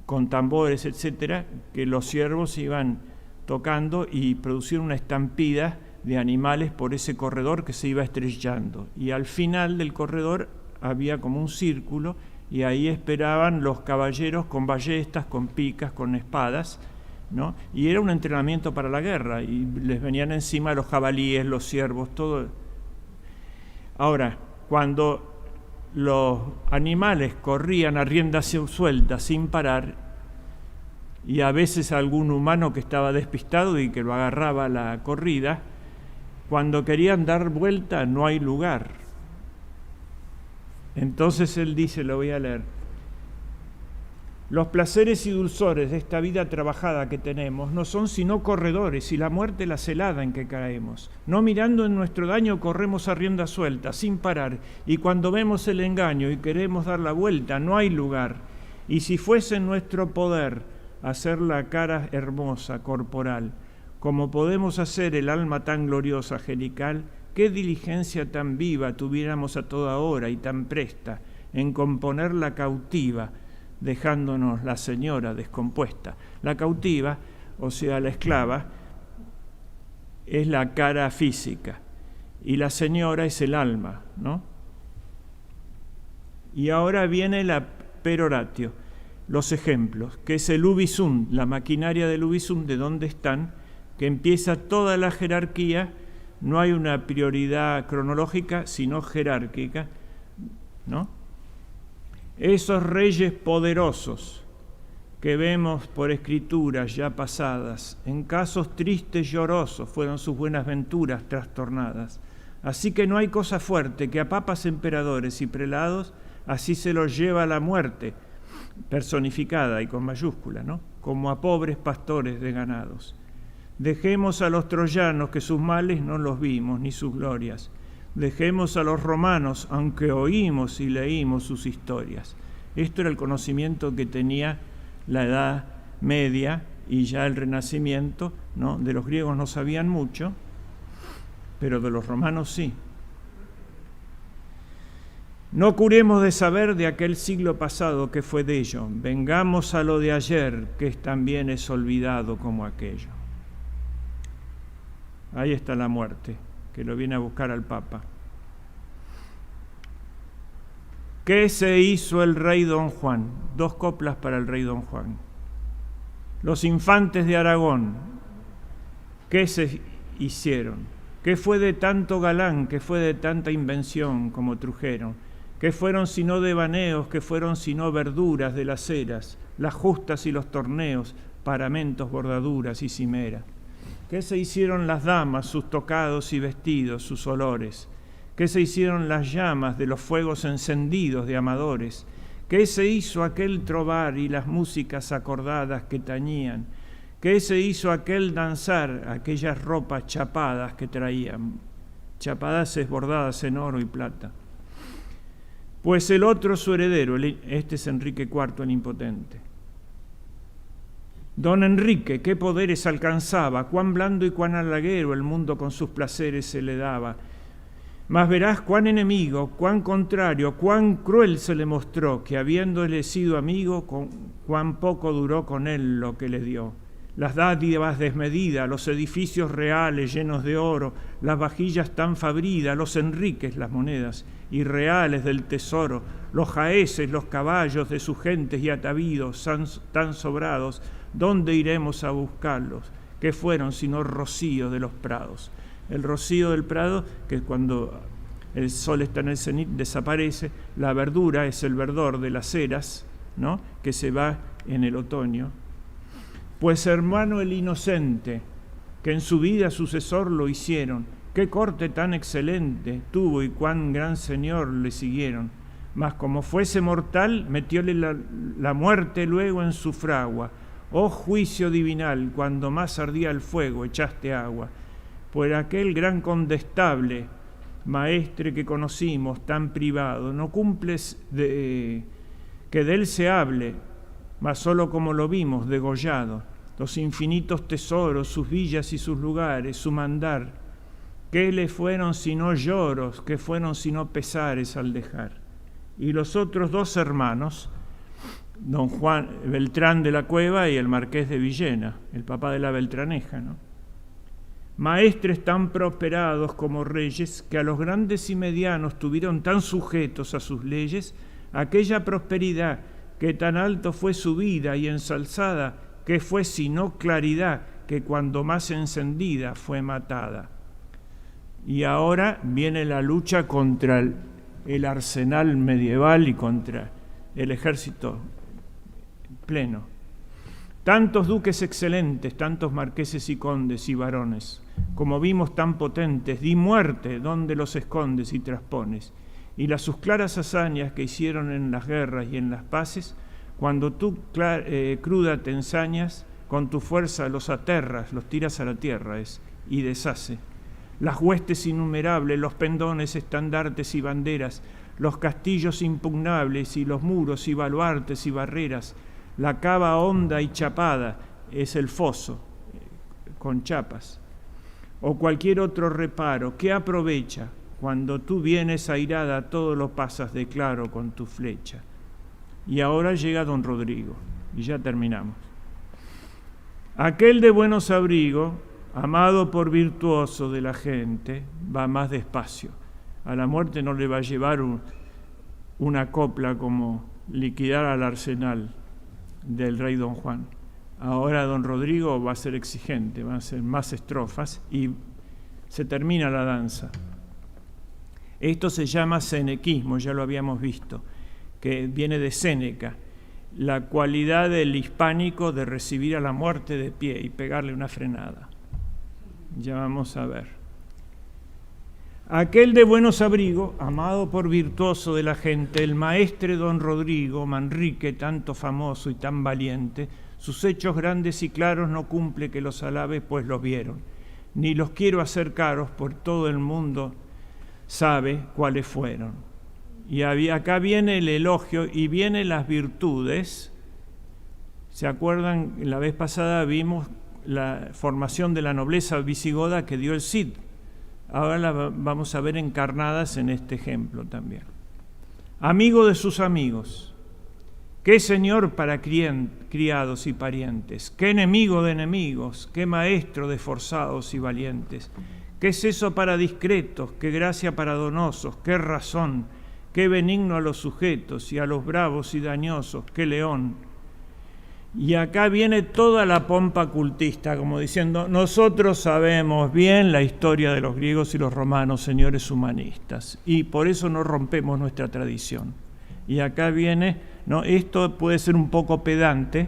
A: con tambores, etcétera, que los ciervos iban tocando y producían una estampida de animales por ese corredor que se iba estrellando. Y al final del corredor había como un círculo y ahí esperaban los caballeros con ballestas, con picas, con espadas, ¿no? Y era un entrenamiento para la guerra y les venían encima los jabalíes, los ciervos, todo. Ahora, cuando los animales corrían a rienda suelta sin parar, y a veces algún humano que estaba despistado y que lo agarraba a la corrida, cuando querían dar vuelta no hay lugar. Entonces él dice, lo voy a leer: los placeres y dulzores de esta vida trabajada que tenemos no son sino corredores, y la muerte la celada en que caemos. No mirando en nuestro daño corremos a rienda suelta, sin parar, y cuando vemos el engaño y queremos dar la vuelta, no hay lugar. Y si fuese en nuestro poder hacer la cara hermosa, corporal, como podemos hacer el alma tan gloriosa, angelical, qué diligencia tan viva tuviéramos a toda hora y tan presta en componerla cautiva, dejándonos la señora descompuesta. La cautiva, o sea, la esclava, es la cara física y la señora es el alma, ¿no? Y ahora viene la peroratio, los ejemplos, que es el ubisum, la maquinaria del ubisum, de dónde están, que empieza toda la jerarquía. No hay una prioridad cronológica, sino jerárquica, ¿no? Esos reyes poderosos que vemos por escrituras ya pasadas, en casos tristes llorosos fueron sus buenas venturas trastornadas. Así que no hay cosa fuerte que a papas, emperadores y prelados así se los lleva a la muerte, personificada y con mayúscula, ¿no? Como a pobres pastores de ganados. Dejemos a los troyanos, que sus males no los vimos, ni sus glorias. Dejemos a los romanos, aunque oímos y leímos sus historias. Esto era el conocimiento que tenía la Edad Media y ya el Renacimiento, ¿no? De los griegos no sabían mucho, pero de los romanos sí. No curemos de saber de aquel siglo pasado que fue de ello. Vengamos a lo de ayer, que también es olvidado como aquello. Ahí está la muerte, que lo viene a buscar al Papa. ¿Qué se hizo el rey Don Juan? 2 coplas para el rey Don Juan. Los infantes de Aragón, ¿qué se hicieron? ¿Qué fue de tanto galán? ¿Qué fue de tanta invención como trujeron? ¿Qué fueron sino devaneos? ¿Qué fueron sino verduras de las eras, las justas y los torneos, paramentos, bordaduras y cimera? ¿Qué se hicieron las damas, sus tocados y vestidos, sus olores? ¿Qué se hicieron las llamas de los fuegos encendidos de amadores? ¿Qué se hizo aquel trobar y las músicas acordadas que tañían? ¿Qué se hizo aquel danzar, aquellas ropas chapadas que traían? Chapadas bordadas en oro y plata. Pues el otro su heredero, este es Enrique IV el Impotente. Don Enrique, qué poderes alcanzaba, cuán blando y cuán halaguero el mundo con sus placeres se le daba. Mas verás cuán enemigo, cuán contrario, cuán cruel se le mostró, que habiéndole sido amigo, cuán poco duró con él lo que le dio. Las dádivas desmedidas, los edificios reales llenos de oro, las vajillas tan fabridas, los enriques, las monedas irreales del tesoro, los jaeces, los caballos de sus gentes y atavíos tan sobrados, ¿dónde iremos a buscarlos? ¿Qué fueron sino rocío de los prados? El rocío del prado, que cuando el sol está en el cenit, desaparece, la verdura es el verdor de las eras, ¿no?, que se va en el otoño. Pues hermano el inocente, que en su vida sucesor lo hicieron, qué corte tan excelente tuvo y cuán gran señor le siguieron. Mas como fuese mortal, metióle la muerte luego en su fragua. Oh juicio divinal, cuando más ardía el fuego, echaste agua. Por aquel gran condestable, maestre que conocimos, tan privado, no cumples que de él se hable, mas solo como lo vimos, degollado. Los infinitos tesoros, sus villas y sus lugares, su mandar, ¿qué le fueron sino lloros? ¿Qué fueron sino pesares al dejar? Y los otros dos hermanos, don Juan Beltrán de la Cueva y el marqués de Villena, el papá de la Beltraneja, ¿no? Maestres tan prosperados como reyes, que a los grandes y medianos tuvieron tan sujetos a sus leyes, aquella prosperidad que tan alto fue subida y ensalzada, que fue sino claridad, que cuando más encendida fue matada. Y ahora viene la lucha contra el arsenal medieval y contra el ejército pleno. Tantos duques excelentes, tantos marqueses y condes y varones, como vimos tan potentes, di muerte donde los escondes y traspones. Y las sus claras hazañas que hicieron en las guerras y en las paces, cuando tú cruda te ensañas, con tu fuerza los aterras, los tiras a la tierra y deshace. Las huestes innumerables, los pendones, estandartes y banderas, los castillos impugnables y los muros y baluartes y barreras, la cava honda y chapada es el foso, con chapas, o cualquier otro reparo, ¿qué aprovecha? Cuando tú vienes airada, todo lo pasas de claro con tu flecha. Y ahora llega don Rodrigo, y ya terminamos. Aquel de buenos abrigo, amado por virtuoso de la gente, va más despacio. A la muerte no le va a llevar una copla como liquidar al arsenal del rey don Juan. Ahora don Rodrigo va a ser exigente, va a ser más estrofas y se termina la danza. Esto se llama senequismo, ya lo habíamos visto, que viene de Séneca, la cualidad del hispánico de recibir a la muerte de pie y pegarle una frenada. Ya vamos a ver. Aquel de buenos abrigo, amado por virtuoso de la gente, el maestre don Rodrigo Manrique, tanto famoso y tan valiente, sus hechos grandes y claros no cumple que los alabe, pues los vieron. Ni los quiero hacer caros, por todo el mundo sabe cuáles fueron. Y acá viene el elogio y vienen las virtudes. ¿Se acuerdan? La vez pasada vimos la formación de la nobleza visigoda que dio el Cid. Ahora la vamos a ver encarnadas en este ejemplo también. Amigo de sus amigos, qué señor para criados y parientes, qué enemigo de enemigos, qué maestro de forzados y valientes, qué seso para discretos, qué gracia para donosos, qué razón, qué benigno a los sujetos y a los bravos y dañosos, qué león. Y acá viene toda la pompa cultista, como diciendo, nosotros sabemos bien la historia de los griegos y los romanos, señores humanistas, y por eso no rompemos nuestra tradición. Y acá viene, ¿no? Esto puede ser un poco pedante,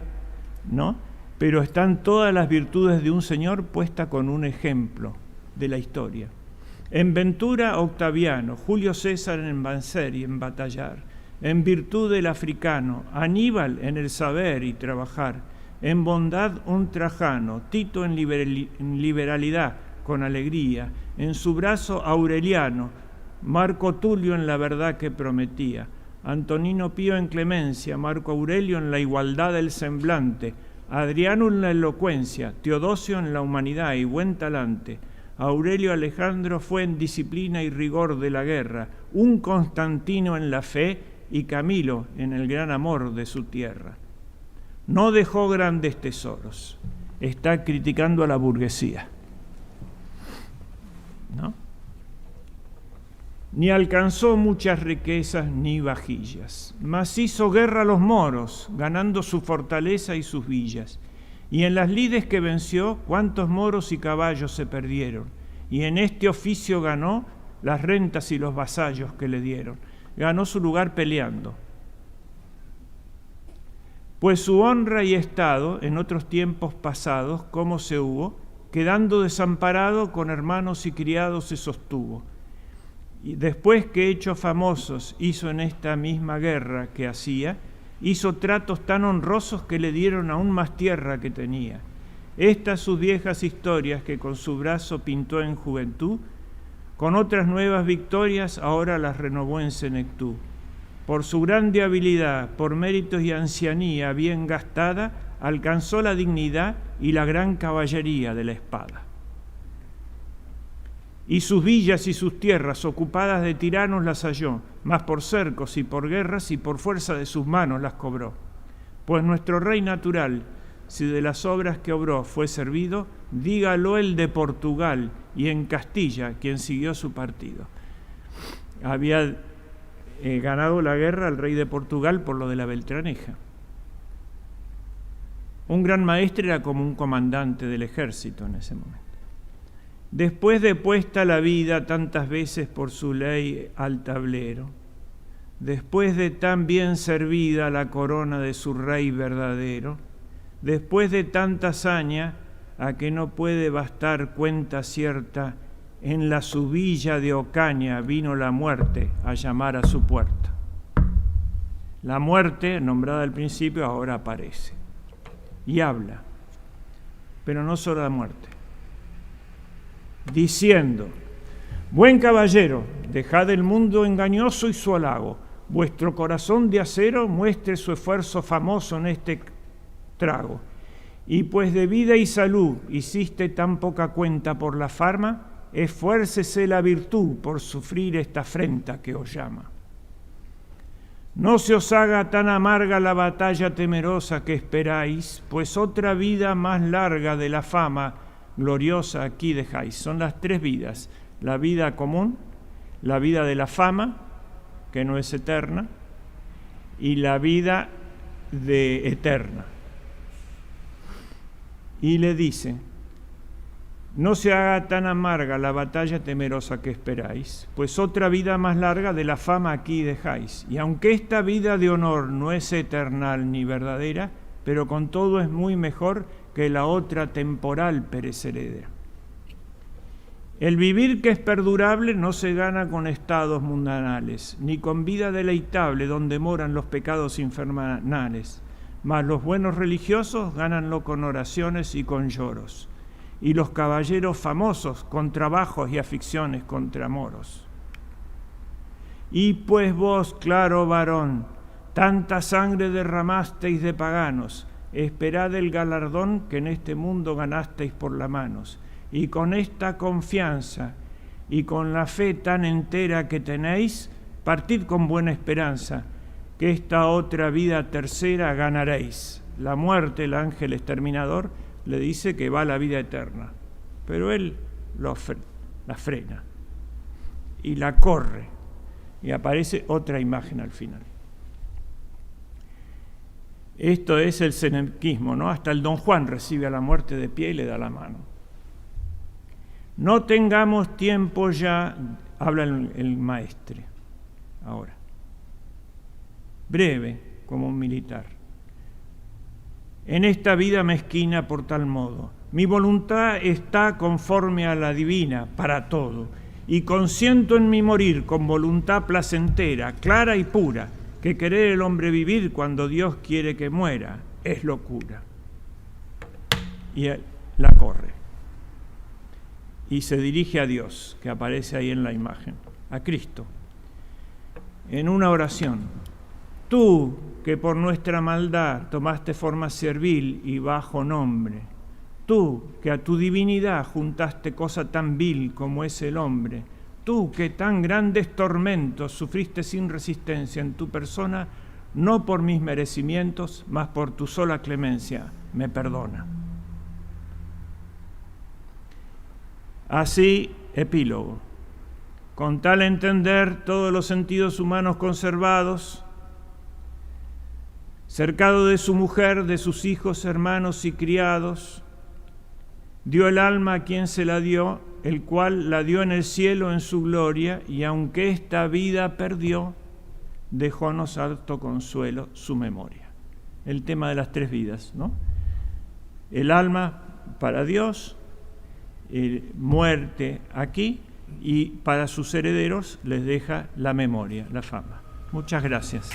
A: ¿no? Pero están todas las virtudes de un señor puestas con un ejemplo de la historia. En ventura Octaviano, Julio César en vencer y en batallar, en virtud del africano, Aníbal en el saber y trabajar, en bondad un Trajano, Tito en liberalidad con alegría, en su brazo Aureliano, Marco Tulio en la verdad que prometía, Antonino Pío en clemencia, Marco Aurelio en la igualdad del semblante, Adriano en la elocuencia, Teodosio en la humanidad y buen talante, Aurelio Alejandro fue en disciplina y rigor de la guerra, un Constantino en la fe y Camilo en el gran amor de su tierra. No dejó grandes tesoros, está criticando a la burguesía, ¿no? Ni alcanzó muchas riquezas ni vajillas, mas hizo guerra a los moros, ganando su fortaleza y sus villas. Y en las lides que venció, cuántos moros y caballos se perdieron. Y en este oficio ganó las rentas y los vasallos que le dieron. Ganó su lugar peleando. Pues su honra y estado, en otros tiempos pasados, como se hubo, quedando desamparado, con hermanos y criados se sostuvo. Y después que hechos famosos hizo en esta misma guerra que hacía, hizo tratos tan honrosos que le dieron aún más tierra que tenía. Estas sus viejas historias que con su brazo pintó en juventud, con otras nuevas victorias ahora las renovó en senectud. Por su grande habilidad, por méritos y ancianía bien gastada, alcanzó la dignidad y la gran caballería de la espada. Y sus villas y sus tierras ocupadas de tiranos las halló, mas por cercos y por guerras y por fuerza de sus manos las cobró. Pues nuestro rey natural, si de las obras que obró fue servido, dígalo el de Portugal y en Castilla, quien siguió su partido. Había ganado la guerra el rey de Portugal por lo de la Beltraneja. Un gran maestre era como un comandante del ejército en ese momento. Después de puesta la vida tantas veces por su ley al tablero, después de tan bien servida la corona de su rey verdadero, después de tanta hazaña a que no puede bastar cuenta cierta, en la su villa de Ocaña vino la muerte a llamar a su puerta. La muerte, nombrada al principio, ahora aparece y habla, pero no solo la muerte, diciendo: buen caballero, dejad el mundo engañoso y su halago, vuestro corazón de acero muestre su esfuerzo famoso en este trago, y pues de vida y salud hiciste tan poca cuenta por la fama, esfuércese la virtud por sufrir esta afrenta que os llama. No se os haga tan amarga la batalla temerosa que esperáis, pues otra vida más larga de la fama gloriosa aquí dejáis. Son las tres vidas: la vida común, la vida de la fama, que no es eterna, y la vida eterna. Y le dice: no se haga tan amarga la batalla temerosa que esperáis, pues otra vida más larga de la fama aquí dejáis. Y aunque esta vida de honor no es eternal ni verdadera, pero con todo es muy mejor que la otra temporal perecedera. El vivir que es perdurable no se gana con estados mundanales, ni con vida deleitable donde moran los pecados infernales, mas los buenos religiosos gánanlo con oraciones y con lloros, y los caballeros famosos con trabajos y aficiones contra moros. Y pues vos, claro varón, tanta sangre derramasteis de paganos, esperad el galardón que en este mundo ganasteis por las manos, y con esta confianza y con la fe tan entera que tenéis, partid con buena esperanza, que esta otra vida tercera ganaréis. La muerte, el ángel exterminador, le dice que va a la vida eterna, pero él la frena y la corre, y aparece otra imagen al final. Esto es el senequismo, ¿no? Hasta el Don Juan recibe a la muerte de pie y le da la mano. No tengamos tiempo ya, habla el maestre ahora, breve como un militar. En esta vida mezquina por tal modo, mi voluntad está conforme a la divina para todo, y consiento en mi morir con voluntad placentera, clara y pura, que querer el hombre vivir cuando Dios quiere que muera es locura. Y él la corre y se dirige a Dios, que aparece ahí en la imagen, a Cristo, en una oración. Tú, que por nuestra maldad tomaste forma servil y bajo nombre, tú, que a tu divinidad juntaste cosa tan vil como es el hombre, tú, que tan grandes tormentos sufriste sin resistencia en tu persona, no por mis merecimientos, mas por tu sola clemencia, me perdona. Así, epílogo. Con tal entender todos los sentidos humanos conservados, cercado de su mujer, de sus hijos, hermanos y criados, dio el alma a quien se la dio, el cual la dio en el cielo en su gloria, y aunque esta vida perdió, dejónos harto consuelo su memoria. El tema de las tres vidas, ¿no? El alma para Dios, muerte aquí, y para sus herederos les deja la memoria, la fama. Muchas gracias.